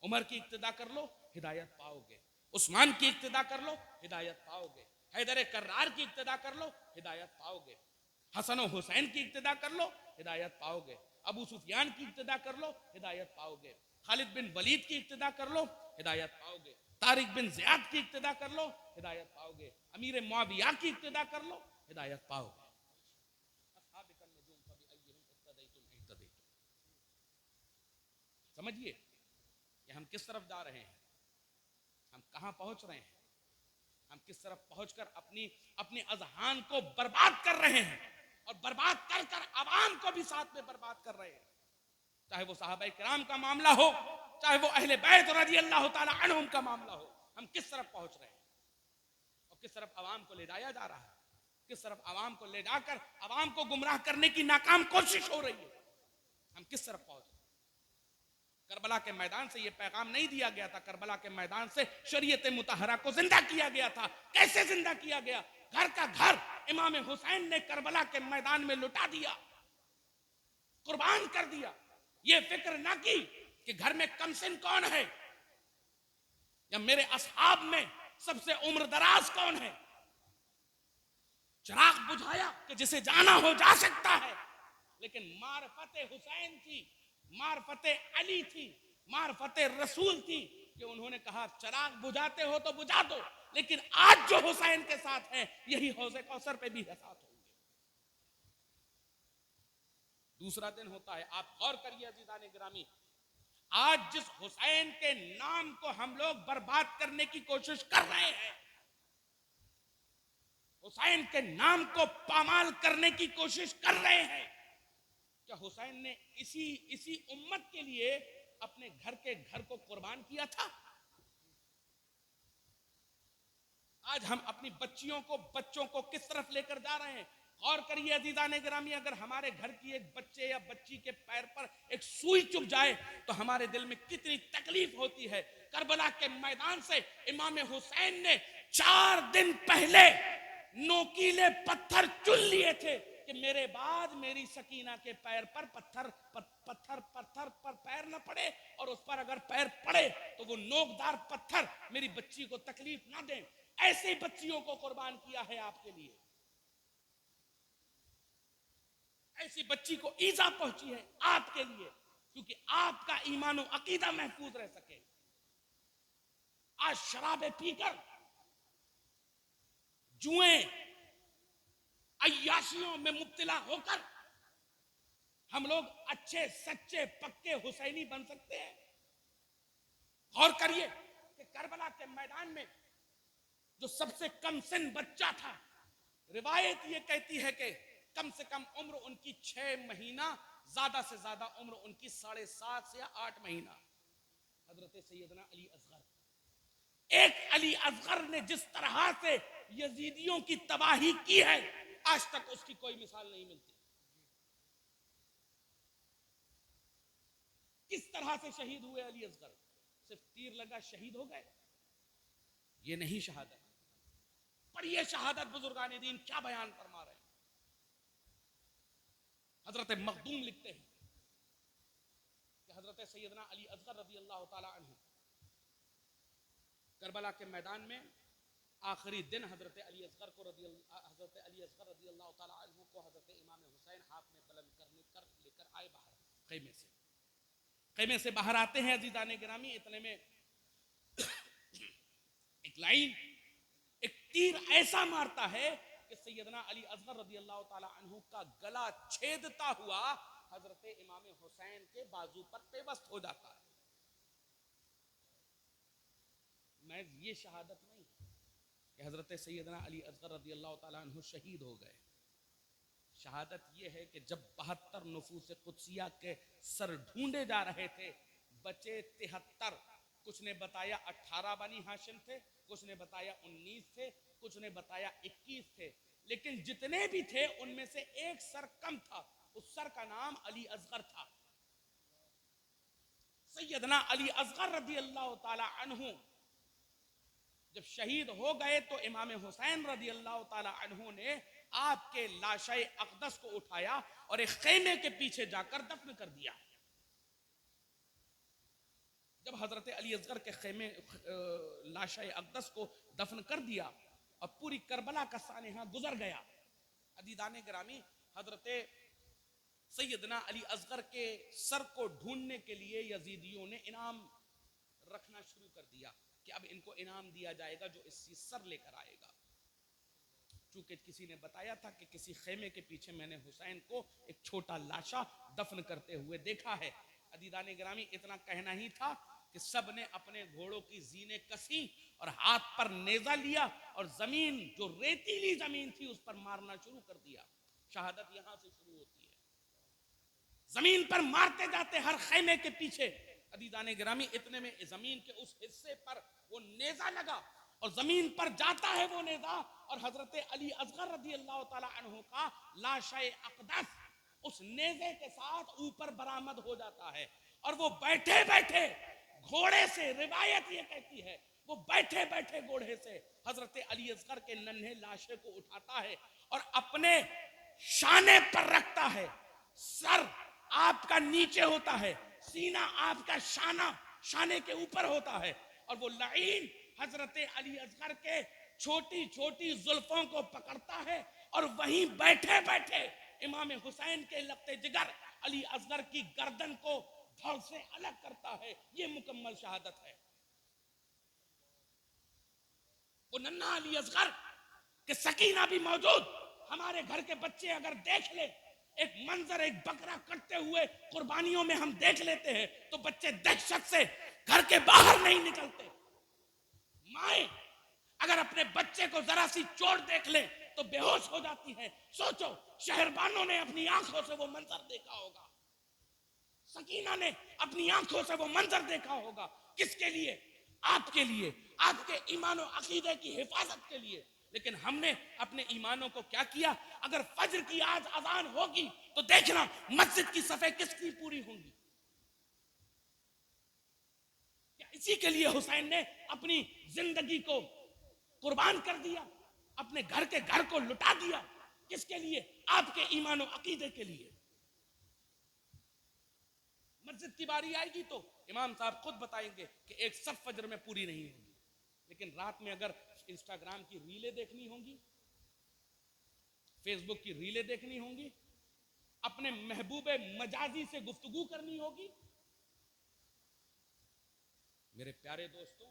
उमर की इक्तिदा कर लो, हिदायत पाओगे। उस्मान की इक्तिदा कर लो, हिदायत पाओगे। हैदर कर्रार की इक्तिदा कर लो, हिदायत पाओगे। हसन और हुसैन की इक्तिदा कर लो, हिदायत पाओगे। अबू सुफियान की इक्तिदा कर लो, हिदायत पाओगे। खालिद बिन वलीद की इक्तिदा कर लो, हिदायत पाओगे। तारिक बिन ज़ियाद की इक्तिदा कर लो, हिदायत पाओगे। अमीर मुआविया की इक्तिदा कर लो, हिदायत पाओगे। समझिए कि हम किस तरफ जा रहे हैं, हम कहां पहुंच रहे हैं, हम किस तरफ पहुंचकर अपनी अजहान को बर्बाद कर रहे हैं और बर्बाद कर कर आवाम को भी साथ में बर्बाद कर रहे हैं। चाहे वो सहाबा किराम का मामला हो, चाहे वो अहले बैत रज़ी अल्लाह ताला अन्हुम का मामला हो, हम किस तरफ पहुंच रहे हैं और किस तरफ आवाम को ले जाया जा रहा है, किस तरफ आवाम को ले जाकर आवाम को गुमराह करने की नाकाम कोशिश हो रही है, हम किस तरफ पहुंच रहे हैं। करबला के मैदान से ये पैगाम नहीं दिया गया था, करबला के मैदान से शरीयत मुतहरा को जिंदा किया गया था। कैसे जिंदा किया गया? घर का घर इमाम हुसैन ने करबला के मैदान में लुटा दिया, कुर्बान कर दिया। ये फिक्र ना की कि घर में कमसिन कौन है या मेरे असहाब में सबसे उम्र दराज कौन है। चिराग बुझाया कि जिसे जाना हो जा सकता है, लेकिन मारफते हुसैन थी, मारफते अली थी, मारफते रसूल थी कि उन्होंने कहा चिराग बुझाते हो तो बुझा दो, लेकिन आज जो हुसैन के साथ है यही हौज़े कौसर पे भी है साथ होंगे। दूसरा दिन होता है, आप गौर करिए अज़ीज़ान गिरामी, आज जिस हुसैन के नाम को हम लोग बर्बाद करने की कोशिश कर रहे हैं, हुसैन के नाम को पामाल करने की कोशिश कर रहे हैं, क्या हुसैन ने इसी उम्मत के लिए अपने घर के घर को कुर्बान किया था? आज हम अपनी बच्चों को किस तरफ लेकर जा रहे हैं? गौर करिए अज़ीज़ान गिरामी, अगर हमारे घर की एक बच्चे या बच्ची के पैर पर एक सुई चुभ जाए तो हमारे दिल में कितनी तकलीफ होती है। करबला के मैदान से इमाम हुसैन ने 4 दिन पहले नोकीले पत्थर चुन लिए थे कि मेरे बाद मेरी सकीना के पैर पर पत्थर पर पैर न पड़े, और उस पर अगर पैर पड़े तो वो नोकदार पत्थर मेरी बच्ची को तकलीफ ना दें। ऐसे बच्चियों को कुर्बान किया है आपके लिए, ऐसी बच्ची को ईजा पहुंची है आपके लिए, क्योंकि आपका ईमान और अकीदा महफूज रह सके। आज शराबे पीकर, जुए, अय्याशियों में मुब्तला होकर हम लोग अच्छे सच्चे पक्के हुसैनी बन सकते हैं? गौर करिए कि करबला के मैदान में जो सबसे कम सिन बच्चा था, रिवायत ये कहती है कि कम से कम उम्र उनकी 6 महीना, ज्यादा से ज्यादा उम्र उनकी 7.5 से 8 महीना। हजरत सैयदना अली असगर, एक अली असगर ने जिस तरह से यजीदियों की तबाही की है, आज तक उसकी कोई मिसाल नहीं मिलती। किस तरह से शहीद हुए अली असगर? सिर्फ तीर लगा शहीद हो गए? ये नहीं शहादत। पर ये शहादत बुजुर्गान दीन क्या बयान फरमा रहे हैं। हजरत मखदूम लिखते हैं कि हजरत सैयदना अली असगर रज़ी अल्लाह ताला अन्हु करबला के मैदान में आखिरी दिन हजरत अली असगर रज़ी अल्लाह ताला अन्हु को हजरत इमाम हुसैन हाथ में बुलंद कर लेकर आए बाहर खेमे से बाहर आते हैं अज़ीज़ान गिरामी। इतने में एक लाइन, एक तीर ऐसा मारता है कि सैयदना अली असगर रज़ी अल्लाह ताला अन्हु का गला छेदता हुआ हजरत इमाम हुसैन के बाजू पर पेवस्त हो जाता है। मैं ये शहादत नहीं कि हजरत सैयदना अली असगर रज़ी अल्लाह ताला अन्हु शहीद हो गए। शहादत ये है कि जब 72 नफूस कुदसिया के सर ढूंढे जा रहे थे, बचे 73। कुछ ने बताया 18 बनी हाशिम थे, कुछ ने बताया 19 थे, कुछ ने बताया 21 थे, लेकिन जितने भी थे उनमें से एक सर कम था। उस सर का नाम अली असगर था। सैयदना अली असगर रज़ी अल्लाह ताला अन्हु जब शहीद हो गए तो इमाम हुसैन रज़ी अल्लाह ताला अन्हु ने आपके लाशाए अक़दस को उठाया और एक खेमे के पीछे जाकर दफन कर दिया। जब हजरत अली असगर के खेमे लाशाए अक़दस को दफन कर दिया और पूरी करबला का सानेहा गुजर गया, अदीदाने गिरामी, हजरत सैयदना अली असगर के सर को ढूंढने के लिए यजीदियों ने इनाम रखना शुरू कर दिया कि अब इनको इनाम दिया जाएगा जो इसकी सर लेकर आएगा। चूंकि किसी ने बताया था कि किसी खेमे के पीछे मैंने हुसैन को एक छोटा लाशा दफन करते हुए देखा है। अदीदाने गिरामी, इतना कहना ही था कि सब ने अपने घोड़ों की जीने कसी और हाथ पर नेजा लिया और जमीन, जो रेतीली जमीन थी, उस पर मारना शुरू कर दिया। शहादत यहां से शुरू होती है, जमीन पर मारते जाते हर खेमे के पीछे। अदीदाने गिरामी, इतने में जमीन के उस हिस्से पर वो नेजा लगा और जमीन पर जाता है वो नेजा, और हजरत अली असगर रज़ी अल्लाह ताला अन्हु का लाशाए अक़दस उस नेजे के साथ ऊपर बरामद हो जाता है। और वो बैठे बैठे घोड़े से, रिवायत ये कहती है, वो बैठे बैठे घोड़े से हजरत अली असगर के नन्हे लाशे को उठाता है और अपने शाने पर रखता है। सर आपका नीचे होता है, सीना आपका शाने के ऊपर होता है, और वो लाइन हजरत अली असगर के छोटी छोटी जुल्फों को पकड़ता है और वहीं बैठे बैठे इमाम हुसैन के लपटे जिगर अली असगर की गर्दन को धड़ से अलग करता है। ये मुकम्मल शहादत है। वो नन्हा अली असगर के सकीना भी मौजूद, हमारे घर के बच्चे अगर देख ले एक मंजर, एक बकरा कटते हुए कुर्बानियों में हम देख लेते हैं, तो बच्चे दहशत से घर के बाहर नहीं निकलते। माए अगर अपने बच्चे को जरा सी चोट देख ले तो बेहोश हो जाती है। सोचो, शहरबानों ने अपनी आंखों से वो मंजर देखा होगा, सकीना ने अपनी आंखों से वो मंजर देखा होगा। किसके लिए? आपके लिए, आपके ईमान और अकीदे की हिफाजत के लिए। लेकिन हमने अपने ईमानों को क्या किया? अगर फज्र की आज अजान होगी तो देखना मस्जिद की सफे किसकी पूरी होंगी। इसी के लिए हुसैन ने अपनी जिंदगी को कुर्बान कर दिया, अपने घर के घर को लुटा दिया। किसके लिए? आपके ईमान और अकीदे के लिए। मस्जिद की बारी आएगी तो इमाम साहब खुद बताएंगे कि एक सब फज्र में पूरी नहीं होगी, लेकिन रात में अगर इंस्टाग्राम की रीलें देखनी होंगी, फेसबुक की रीलें देखनी होंगी, अपने महबूबे मजाजी से गुफ्तगू करनी होगी। मेरे प्यारे दोस्तों,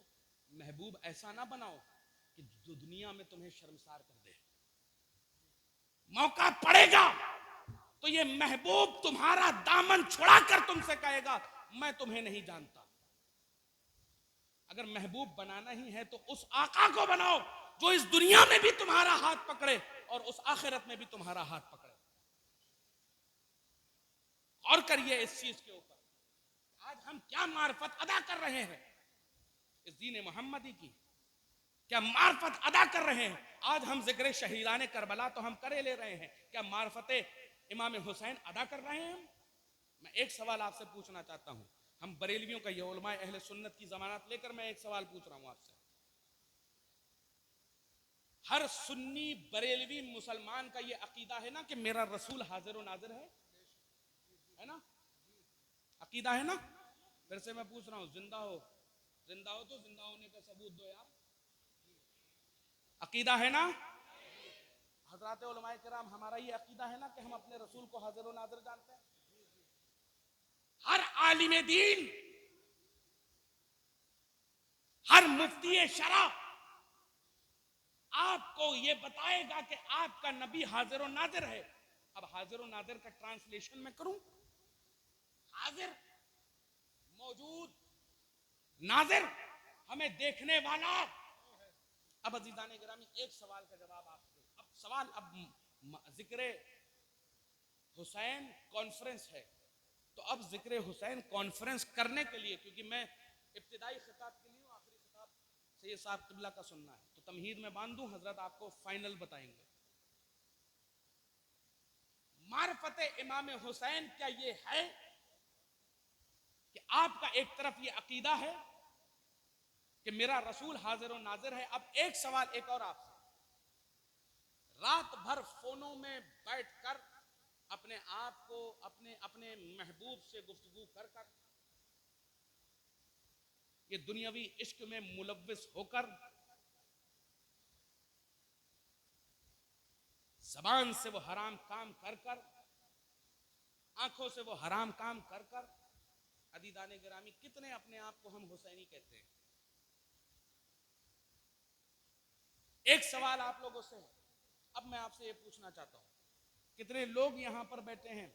महबूब ऐसा ना बनाओ कि जो दुनिया में तुम्हें शर्मसार कर दे। मौका पड़ेगा तो ये महबूब तुम्हारा दामन छुड़ाकर तुमसे कहेगा मैं तुम्हें नहीं जानता। अगर महबूब बनाना ही है तो उस आका को बनाओ जो इस दुनिया में भी तुम्हारा हाथ पकड़े और उस आखिरत में भी तुम्हारा हाथ पकड़े। और करिए इस चीज के ऊपर, आज हम क्या मार्फत अदा कर रहे हैं इस दीन मोहम्मदी की, क्या मार्फत अदा कर रहे हैं। आज हम जिक्र शहीदाने करबला तो हम करे ले रहे हैं, क्या मार्फत इमाम हुसैन अदा कर रहे हैं। मैं एक सवाल आपसे पूछना चाहता हूं, हम बरेलवियों का, ये उलमाए अहले सुन्नत की जमानत लेकर मैं एक सवाल पूछ रहा हूं आपसे। हर सुन्नी बरेलवी मुसलमान का ये अकीदा है ना कि मेरा रसूल हाजिर और नाजिर है ना? अकीदा है ना? फिर से मैं पूछ रहा हूं, जिंदा हो तो जिंदा होने का सबूत दो यार। अकीदा है ना? हजरात उलमाए किराम, हमारा ये अकीदा है ना कि हम अपने रसूल को हाजिर और नाजिर जानते हैं। हर आलिम दीन, हर मुफ्ती शरा आपको ये बताएगा कि आपका नबी हाजिर और नाजिर है। अब हाजिर और नाजिर का ट्रांसलेशन मैं करूं, हाजिर मौजूद, नाजिर हमें देखने वाला। अब अजीजाने गिरामी, एक सवाल का जवाब आपको, अब सवाल, अब जिक्र हुसैन कॉन्फ्रेंस है, तो अब जिक्र हुसैन कॉन्फ्रेंस करने के लिए, क्योंकि मैं इब्तिदाई खिताब के लिए हूं, आखिरी खिताब सैयद साहब क़िबला का सुनना है, तो तमहीद में बांध दूं, हजरत आपको फाइनल बताएंगे। मार्फत इमाम हुसैन क्या ये है कि आपका एक तरफ ये अकीदा है कि मेरा रसूल हाजिर और नाजिर है। अब एक सवाल एक और आपसे, रात भर फोनों में बैठकर अपने आप को अपने अपने महबूब से गुफ्तगू कर कर, ये दुनियावी इश्क में मुलव्विस होकर, जबान से वो हराम काम कर कर, आंखों से वो हराम काम कर कर। अदीदाने गिरामी, कितने अपने आप को हम हुसैनी कहते हैं? एक सवाल आप लोगों से अब मैं आपसे ये पूछना चाहता हूं, कितने लोग यहां पर बैठे हैं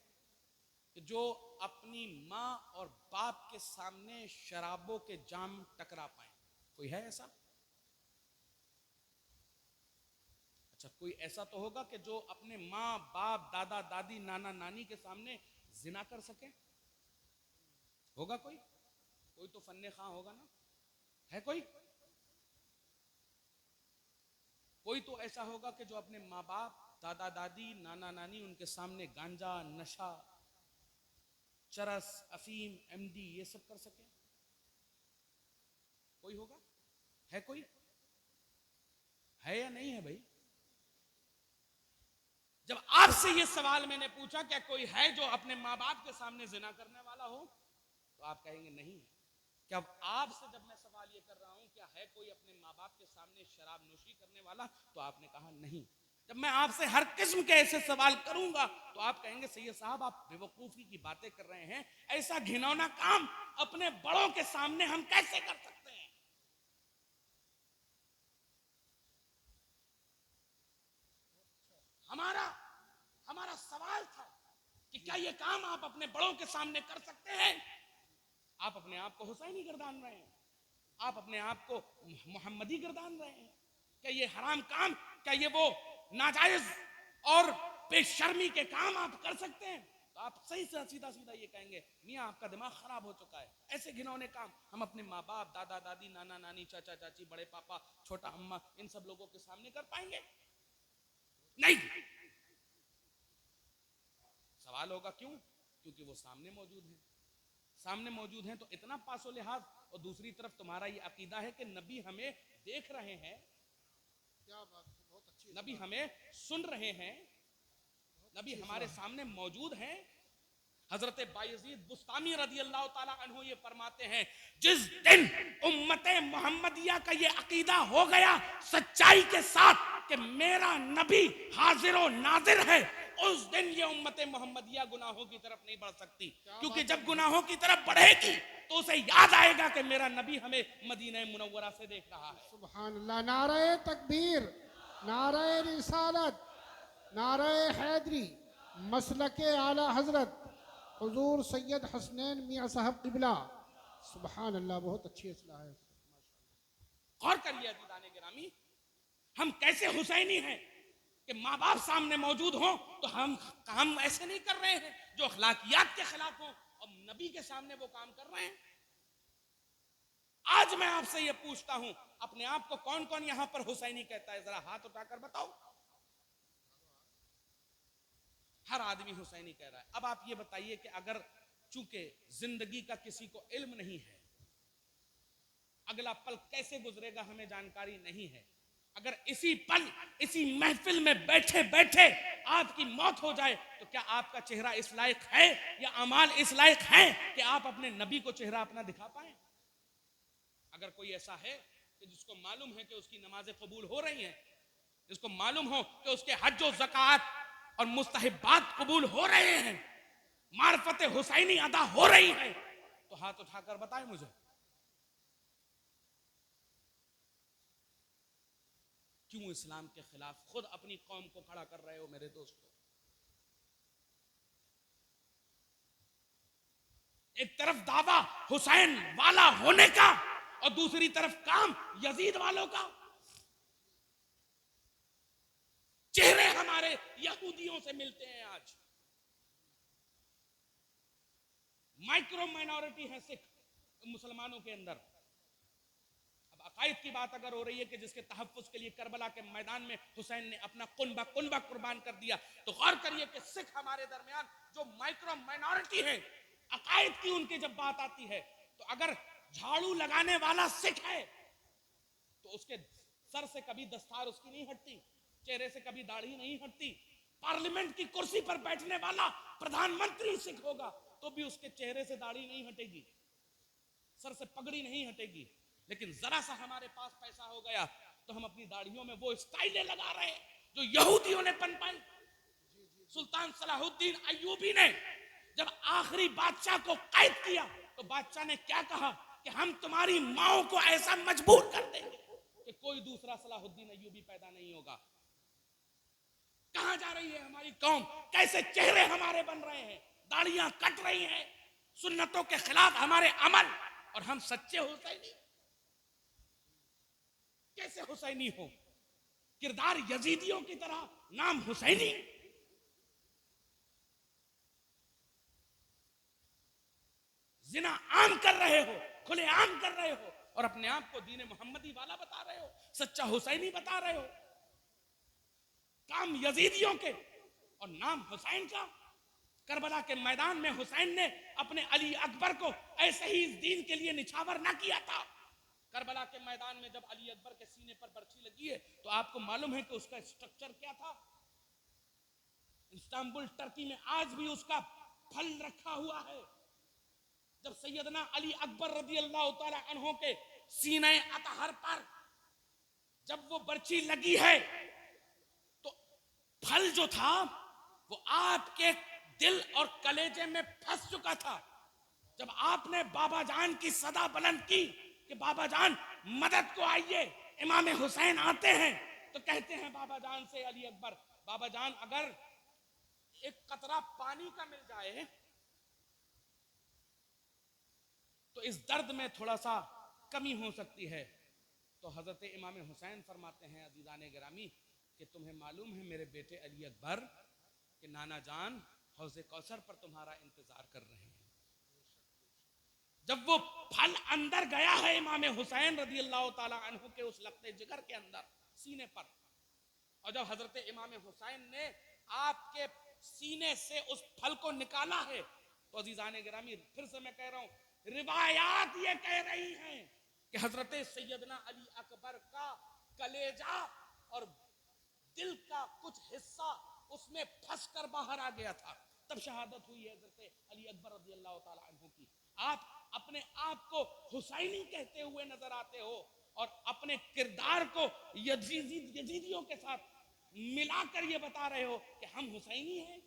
कि जो अपनी मां और बाप के सामने शराबों के जाम टकरा पाए? कोई है ऐसा? अच्छा, कोई ऐसा तो होगा कि जो अपने मां बाप दादा दादी नाना नानी के सामने जिना कर सके? होगा कोई? कोई तो फन्ने खां होगा ना? है कोई? कोई तो ऐसा होगा कि जो अपने माँ बाप दादा दादी नाना नानी उनके सामने गांजा नशा चरस अफीम एमडी ये सब कर सके? कोई होगा? है कोई? है या नहीं है भाई? जब आपसे ये सवाल मैंने पूछा क्या कोई है जो अपने माँ बाप के सामने जिना करने वाला हो, तो आप कहेंगे नहीं। क्या आपसे जब मैं सवाल ये कर रहा हूं क्या है कोई अपने माँ बाप के सामने शराब नोशी करने वाला, तो आपने कहा नहीं। जब मैं आपसे हर किस्म के ऐसे सवाल करूंगा तो आप कहेंगे सैयद साहब आप बेवकूफी की बातें कर रहे हैं, ऐसा घिनौना काम अपने बड़ों के सामने हम कैसे कर सकते हैं? हमारा सवाल था कि क्या ये काम आप अपने बड़ों के सामने कर सकते हैं? आप अपने आप को हुसैनी गर्दान रहे हैं, आप अपने आप को मोहम्मदी गर्दान रहे हैं। क्या ये हराम काम, क्या ये वो नाजायज और बेशर्मी के काम आप कर सकते हैं? तो आप सही से सीधा सीधा ये कहेंगे मियाँ आपका दिमाग खराब हो चुका है, ऐसे घिनौने काम हम अपने माँ बाप दादा दादी नाना नानी चाचा चाची बड़े पापा छोटा अम्मा इन सब लोगों के सामने कर पाएंगे? नहीं। सवाल होगा क्यों? क्योंकि वो सामने मौजूद है। सामने मौजूद हैं तो इतना पासो लिहाज, और दूसरी तरफ तुम्हारा ये अकीदा है कि नबी हमें देख रहे हैं, क्या बात है, बहुत अच्छी नबी हमें सुन रहे हैं, नबी हमारे सामने मौजूद हैं। हजरत बायजीद बुस्तामी रदी अल्लाह ताला अन्हु ये फरमाते हैं जिस दिन उम्मते मोहम्मदिया का ये अकीदा हो गया सच्चाई के साथ कि मेरा नबी हाजिर और नाजिर है, उस दिन ये उम्मते मोहम्मदिया गुनाहों की तरफ नहीं बढ़ सकती। क्योंकि जब गुनाहों की तरफ बढ़ेगी तो उसे याद आएगा कि मेरा नबी हमें मदीना मुनव्वरा से देख रहा है। सुभान अल्लाह। नारे तकबीर, नारे रिसालत, नारे हैदरी, मसलके आला हजरत हुजूर सैयद हसनैन मियाँ साहब क़िबला। सुभान अल्लाह, बहुत अच्छी असलाह है। गौर करिए अज़ीज़ाने गिरामी, हम कैसे हुसैनी हैं कि माँ बाप सामने मौजूद हों तो हम काम ऐसे नहीं कर रहे हैं जो अखलाकियात के खिलाफ हों, और नबी के सामने वो काम कर रहे हैं। आज मैं आपसे ये पूछता हूं, अपने आप को कौन कौन यहां पर हुसैनी कहता है? जरा हाथ उठाकर बताओ। हर आदमी हुसैनी कह रहा है। अब आप ये बताइए कि अगर चूंकि जिंदगी का किसी को इल्म नहीं है, अगला पल कैसे गुजरेगा हमें जानकारी नहीं है, अगर इसी पल इसी महफिल में बैठे बैठे आपकी मौत हो जाए तो क्या आपका चेहरा इस लायक है या अमाल इस लायक है कि आप अपने नबी को चेहरा अपना दिखा पाए? अगर कोई ऐसा है कि जिसको मालूम है कि उसकी नमाजें कबूल हो रही हैं, जिसको मालूम हो कि उसके हज और ज़कात और मुस्तहिबात कबूल हो रहे हैं, मार्फत हुसैनी अदा हो रही है, तो हाथ उठाकर बताएं मुझे। क्यों इस्लाम के खिलाफ खुद अपनी कौम को खड़ा कर रहे हो मेरे दोस्तों? एक तरफ दावा हुसैन वाला होने का और दूसरी तरफ काम यजीद वालों का। चेहरे हमारे यहूदियों से मिलते हैं आज। माइक्रो माइनॉरिटी है सिख मुसलमानों के अंदर। अब अकायद की बात अगर हो रही है कि जिसके तहफ्फुज के लिए करबला के मैदान में हुसैन ने अपना कुनबा कुर्बान कर दिया, तो गौर करिए कि सिख हमारे दरमियान जो माइक्रो माइनॉरिटी है, अकायद की उनकी जब बात आती है तो अगर झाड़ू लगाने वाला सिख है तो उसके सर से कभी दस्तार उसकी नहीं हटती, चेहरे से कभी दाढ़ी नहीं हटती। पार्लियामेंट की कुर्सी पर बैठने वाला प्रधानमंत्री सिख होगा तो भी उसके चेहरे से दाढ़ी नहीं हटेगी, सर से पगड़ी नहीं हटेगी। लेकिन जरा सा हमारे पास पैसा हो गया तो हम अपनी दाढ़ियों में वो स्टाइलें लगा रहे हैं जो यहूदियों ने पनपाई। सुल्तान सलाहुद्दीन अय्यूबी ने जब आखिरी बादशाह को कैद किया तो बादशाह ने क्या कहा कि हम तुम्हारी माओ को ऐसा मजबूर कर देंगे कि कोई दूसरा सलाहुद्दीन अय्यूबी पैदा नहीं होगा। कहां जा रही है हमारी कौम? कैसे चेहरे हमारे बन रहे हैं, दाढ़ियां कट रही हैं, सुन्नतों के खिलाफ हमारे अमल, और हम सच्चे हुसैनी। कैसे हुसैनी हो? किरदार यजीदियों की तरह, नाम हुसैनी। जिना आम कर रहे हो, खुले आम कर रहे हो, और अपने आप को दीन मोहम्मदी वाला बता रहे हो, सच्चा हुसैनी बता रहे हो। काम यजीदियों के और नाम हुसैन का। करबला के मैदान में हुसैन ने अपने अली अकबर को ऐसे ही इस दीन के लिए निछावर ना किया था। करबला के मैदान में जब अली अकबर के सीने पर बर्छी लगी है तो आपको मालूम है कि उसका स्ट्रक्चर क्या था? इस्तांबुल टर्की में आज भी उसका फल रखा हुआ है। जब सैयदना अली अकबर रज़ी अल्लाह तआला अन्हु के सीने अतहर पर जब वो बर्छी लगी है तो फल जो था वो आपके दिल और कलेजे में फंस चुका था। जब आपने बाबा जान की सदा बुलंद की कि बाबा जान मदद को आइए, इमाम हुसैन आते हैं, तो कहते हैं बाबा जान से अली अकबर, बाबा जान अगर एक कतरा पानी का मिल जाए तो इस दर्द में थोड़ा सा कमी हो सकती है। तो हजरत इमाम हुसैन फरमाते हैं, अजीजान गिरामी, कि तुम्हें मालूम है मेरे बेटे अली अकबर कि नाना जान हौज़े कौसर पर तुम्हारा इंतजार कर रहे हैं। जब वो फल अंदर गया है इमाम हुसैन रज़ी अल्लाह तआला अन्हु के उस लख्ते जिगर के अंदर सीने पर, और जब हजरत इमाम हुसैन ने आपके सीने से उस फल को निकाला है तो अजीजान गिरामी, फिर से मैं कह रहा हूं, रिवायात ये कह रही हैं कि हजरत सैयदना अली अकबर का कलेजा और दिल का कुछ हिस्सा उसमें फंस कर बाहर आ गया था, तब शहादत हुई है हजरत अली अकबर रज़ी अल्लाह तआला अन्हु की। आप अपने आप को हुसैनी कहते हुए नजर आते हो और अपने किरदार को यजीदियों के साथ मिलाकर ये बता रहे हो कि हम हुसैनी हैं।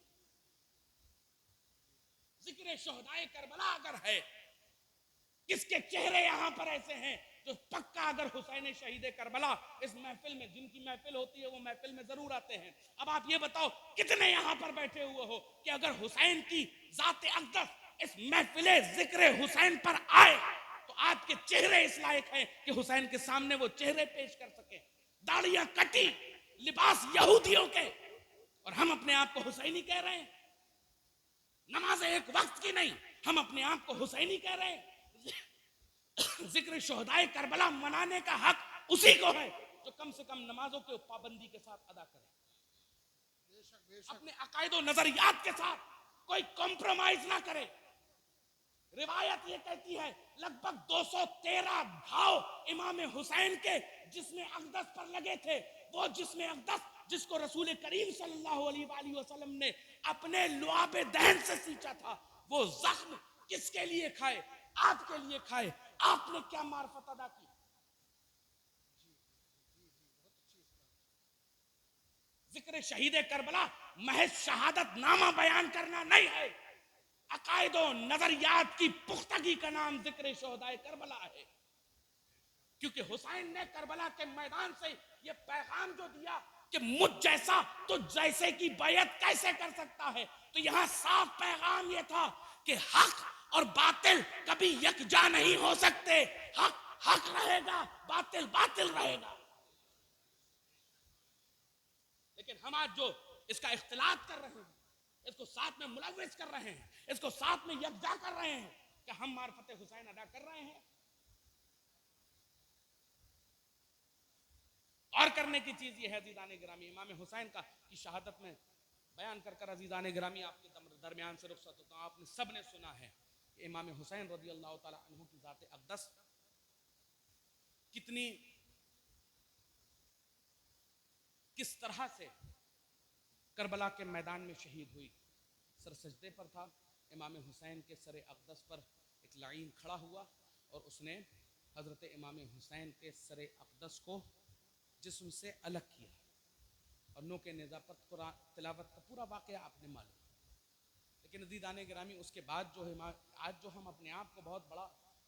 जिक्र शोहदाए करबला अगर है, किसके चेहरे यहां पर ऐसे हैं जो पक्का अगर हुसैन शहीद करबला इस महफिल में, जिनकी महफिल होती है वो महफिल में जरूर आते हैं। अब आप ये बताओ कितने यहां पर बैठे हुए हो कि अगर हुसैन की जाते अक़दस इस महफिले जिक्र हुसैन पर आए तो आपके चेहरे इस लायक हैं कि हुसैन के सामने वो चेहरे पेश कर सके। दाढ़ियां कटी, लिबास यहूदियों के, और हम अपने आप को हुसैनी कह रहे हैं। नमाज एक वक्त की नहीं, हम अपने आप को हुसैनी कह रहे हैं। जिक्र शोहदाए करबला मनाने का हक उसी को है जो कम से कम नमाजों के पाबंदी के साथ अदा करे, अपने अकायदो नजरियात के साथ कोई कॉम्प्रोमाइज ना करे। रिवायत ये कहती है लगभग 213 घाव इमाम हुसैन के जिस्म अक़दस पर लगे थे। वो जिस्म अक़दस जिसको रसूल करीम सल्लल्लाहु अलैहि वसल्लम ने अपने लुआब दहन से सींचा था, वो जख्म किसके लिए खाए? आपके लिए खाए। आपने क्या मार्फत अदा की? जिक्र शहीद करबला महज शहादत नामा बयान करना नहीं है, अकायदो नजरियात की पुख्तगी का नाम जिक्र शोहदाए करबला है। क्योंकि हुसैन ने करबला के मैदान से ये पैगाम जो दिया कि मुझ जैसा तो जैसे की बैयत कैसे कर सकता है, तो यहां साफ पैगाम ये था कि हक और बातिल कभी यकजा नहीं हो सकते। हक हक रहेगा, बातिल बातिल रहेगा। लेकिन हम आज जो इसका इख्तिलात कर रहे हैं, इसको साथ में मुलव्विस कर रहे हैं, इसको साथ में यकजा कर रहे हैं, कि हम मार्फत हुसैन अदा कर रहे हैं। और करने की चीज ये है अजीजान गिरामी, इमाम हुसैन का की शहादत में बयान कर कर अजीजान गिरामी आपके दरमियान से रुखसत होता हूं। आपने सब ने सुना है कि इमाम हुसैन रज़ी अल्लाह तआला अन्हु की ज़ात अक़दस कितनी किस तरह से करबला के मैदान में शहीद हुई। सर सजदे पर था, इमाम हुसैन के सर अक़दस पर एक लाइन खड़ा हुआ और उसने हज़रत इमाम हुसैन के सर अक़दस को जिस्म से अलग किया और नो के नेज़ा पर कुरान तिलावत का पूरा वाक़या आपने मालूम। लेकिन अज़ीज़ान गिरामी, उसके बाद जो है आज जो हम अपने आप को बहुत बड़ा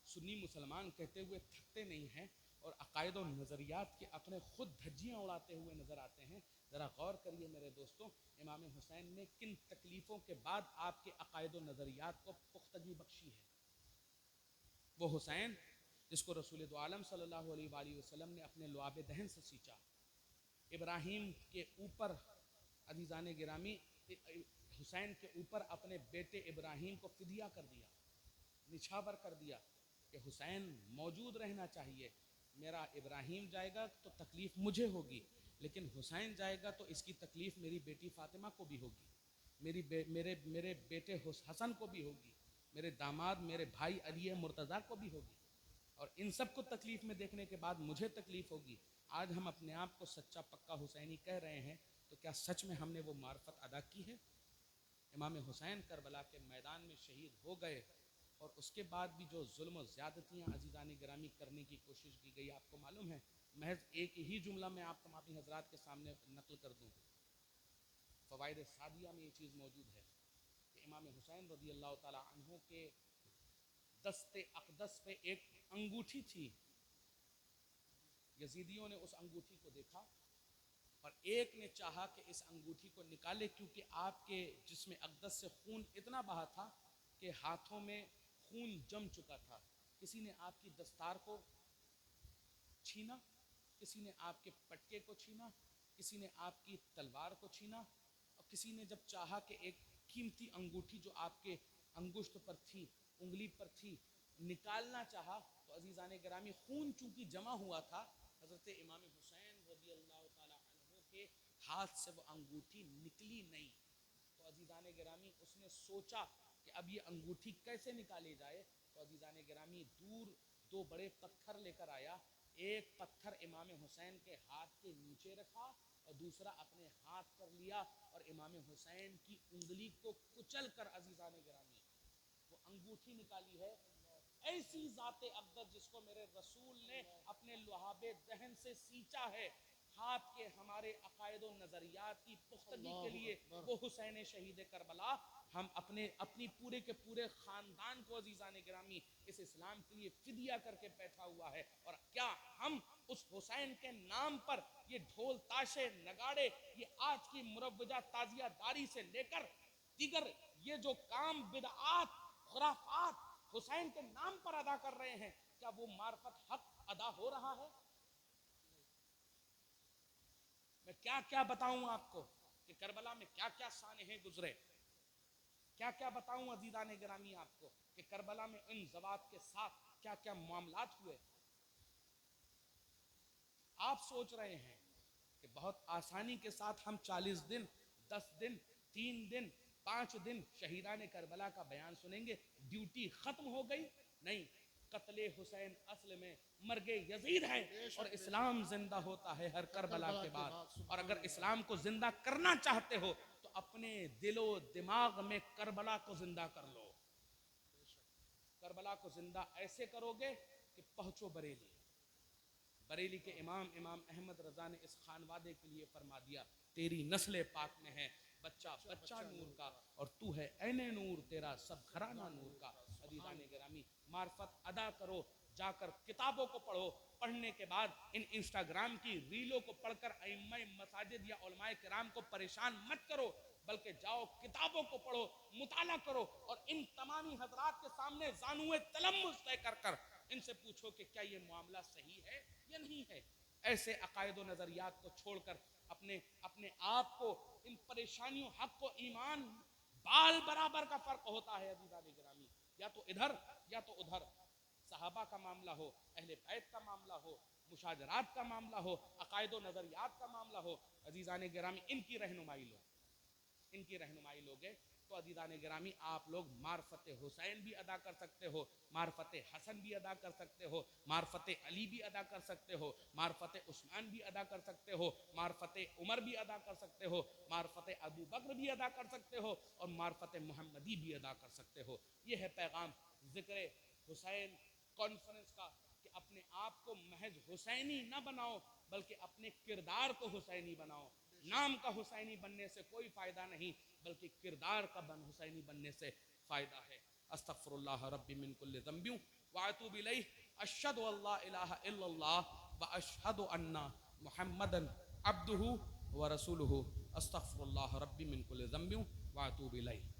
सुन्नी मुसलमान कहते हुए थकते नहीं हैं और अकायद और नज़रियात के अपने खुद धज्जियाँ उड़ाते हुए नज़र आते हैं, ज़रा गौर करिए मेरे दोस्तों, इमाम हुसैन ने किन तकलीफ़ों के बाद आपके अकायद और नज़रियात को पुख्तगी बख्शी है। वो हुसैन जिसको रसूल दो आलम सल्लल्लाहु अलैहि वसल्लम ने अपने लुआब दहन से सींचा, इब्राहीम के ऊपर अज़ीज़ान गिरामी हुसैन के ऊपर अपने बेटे इब्राहीम को फिदिया कर दिया, निछावर कर दिया कि हुसैन मौजूद रहना चाहिए। मेरा इब्राहीम जाएगा तो तकलीफ़ मुझे होगी, लेकिन हुसैन जाएगा तो इसकी तकलीफ़ मेरी बेटी फ़ातिमा को भी होगी, मेरे बेटे हसन को भी होगी, मेरे दामाद मेरे भाई अली मुर्तज़ा को भी होगी, और इन सब को तकलीफ़ में देखने के बाद मुझे तकलीफ़ होगी। आज हम अपने आप को सच्चा पक्का हुसैनी कह रहे हैं, तो क्या सच में हमने वो मार्फत अदा की है? इमाम हुसैन करबला के मैदान में शहीद हो गए और उसके बाद भी जो जुल्म और ज़्यादतियाँ अज़ीज़ान गिरामी करने की कोशिश की गई, आपको मालूम है, महज एक ही जुमला में आप तमामी हजरात के सामने नकल कर दूँ। फ़वाइद सादिया में ये चीज़ मौजूद है कि इमाम हुसैन रज़ी अल्लाह ताला अन्हु के दस्ते अक़दस पे एक अंगूठी थी। यजीदियों ने उस अंगूठी को देखा और एक ने चाहा कि इस अंगूठी को निकाले, क्योंकि आपके जिस्म अक़दस से खून इतना बहा था कि हाथों में खून जम चुका था। किसी ने आपकी दस्तार को छीना, किसी ने आपके पटके को छीना, किसी ने आपकी तलवार को छीना, और किसी ने जब चाहा कि एक कीमती अंगूठी जो आपके अंगुष्ठ पर थी, उंगली पर थी, निकालना चाहा, तो अज़ीज़ान गिरामी खून चूंकि जमा हुआ था, हज़रत इमाम हुसैन रज़ी अल्लाह ताला अन्हु के हाथ से वो अंगूठी निकली नहीं। तो अज़ीज़ान गिरामी उसने सोचा कि अब ये अंगूठी कैसे निकाली जाए। तो अज़ीज़ान गिरामी दूर दो बड़े पत्थर लेकर आया, एक पत्थर इमाम हुसैन के हाथ के नीचे रखा और दूसरा अपने हाथ पर लिया और इमाम हुसैन की उंगली को कुचल कर अज़ीज़ान गिरामी वो अंगूठी निकाली है। ऐसी ज़ाते अक़दस जिसको मेरे रसूल ने अपने लुहाबे दहन से सींचा है, हाथ के हमारे अकायद और नज़रियात की पुख्तगी के लिए, वो हुसैन शहीद करबला हम अपनी पूरे के पूरे ख़ानदान को अज़ीज़ान गिरामी इस इस्लाम के लिए फिदिया करके बैठा हुआ है। और क्या हम उस हुसैन के नाम पर ये ढोल ताशे नगाड़े, ये आज की मुरव्वजा ताज़ियादारी से लेकर दीगर ये जो काम बिदआत खुराफात हुसैन के नाम पर अदा कर रहे हैं, क्या वो मार्फत हक अदा हो रहा है? मैं क्या क्या बताऊं आपको कि करबला में क्या क्या सानहे गुजरे, क्या क्या बताऊं अज़ीज़ान गिरामी आपको कि करबला में इन ज़वात के साथ क्या क्या मामलात हुए। आप सोच रहे हैं कि बहुत आसानी के साथ हम 40 दिन 10 दिन 3 दिन 5 दिन शहीदान करबला का बयान सुनेंगे, ड्यूटी खत्म हो गई? नहीं, कत्ले हुसैन असल में मर्गे यजीद है और इस्लाम जिंदा होता है हर करबला के बाद। और अगर इस्लाम को जिंदा करना चाहते हो तो अपने दिलो दिमाग में करबला को जिंदा कर लो। करबला को जिंदा ऐसे करोगे कि पहुंचो बरेली। बरेली के इमाम अहमद रजा ने इस खानवादे के लिए फरमा दिया, तेरी नस्ल पाक में है बच्चा बच्चा नूर का और तू है ऐने नूर, तेरा सब घराना नूर का। अज़ीज़ान गिरामी, मार्फत अदा करो, जाकर किताबों को पढ़ो। पढ़ने के बाद इन इंस्टाग्राम की रीलों को पढ़कर अइम्मा मसाजिद या उलमाए किराम को परेशान मत करो, बल्कि जाओ किताबों को पढ़ो, मुताला करो और इन तमामी हजरात के सामने ज़ानुए तलम्मुस तय कर इनसे पूछो कि क्या ये मामला सही है या नहीं है। ऐसे अकायद व नज़रियात को छोड़कर अपने आप को इन परेशानियों, हक को ईमान बाल बराबर का फर्क होता है अज़ीज़ान गिरामी, या तो इधर या तो उधर। सहाबा का मामला हो, अहले बैत का मामला हो, मुशाजरात का मामला हो, अकायद व नज़रियात का मामला हो, अज़ीज़ान गिरामी इनकी रहनुमाई लो, इनकी रहनुमाई लोगे तो अदीदान गिरामी आप लोग मार्फत हुसैन भी अदा कर सकते हो, मार्फत हसन भी अदा कर सकते हो, मार्फत अली भी अदा कर सकते हो, मार्फत उस्मान भी अदा कर सकते हो, मार्फत उमर भी अदा कर सकते हो, मार्फत अबू बकर भी अदा कर सकते हो और मार्फत मोहम्मदी भी अदा कर सकते हो। ये है पैगाम जिक्र हुसैन कॉन्फ्रेंस का कि अपने आप को महज हुसैनी ना बनाओ बल्कि अपने किरदार को हुसैनी बनाओ। नाम का हुसैनी बनने से कोई फायदा नहीं बल्कि किरदार का हुसैनी बनने से फायदा है। अस्तगफिरुल्लाह रब्बी मिन कुल्लि ज़ंबि व अतूबु इलैहि अशहदु अल्ला इलाहा इल्लल्लाह व अशहदु अन्ना मुहम्मदन अब्दुहु व रसूलुहु। अस्तगफिरुल्लाह रब्बी मिन कुल्लि ज़ंबि व अतूबु इलैहि।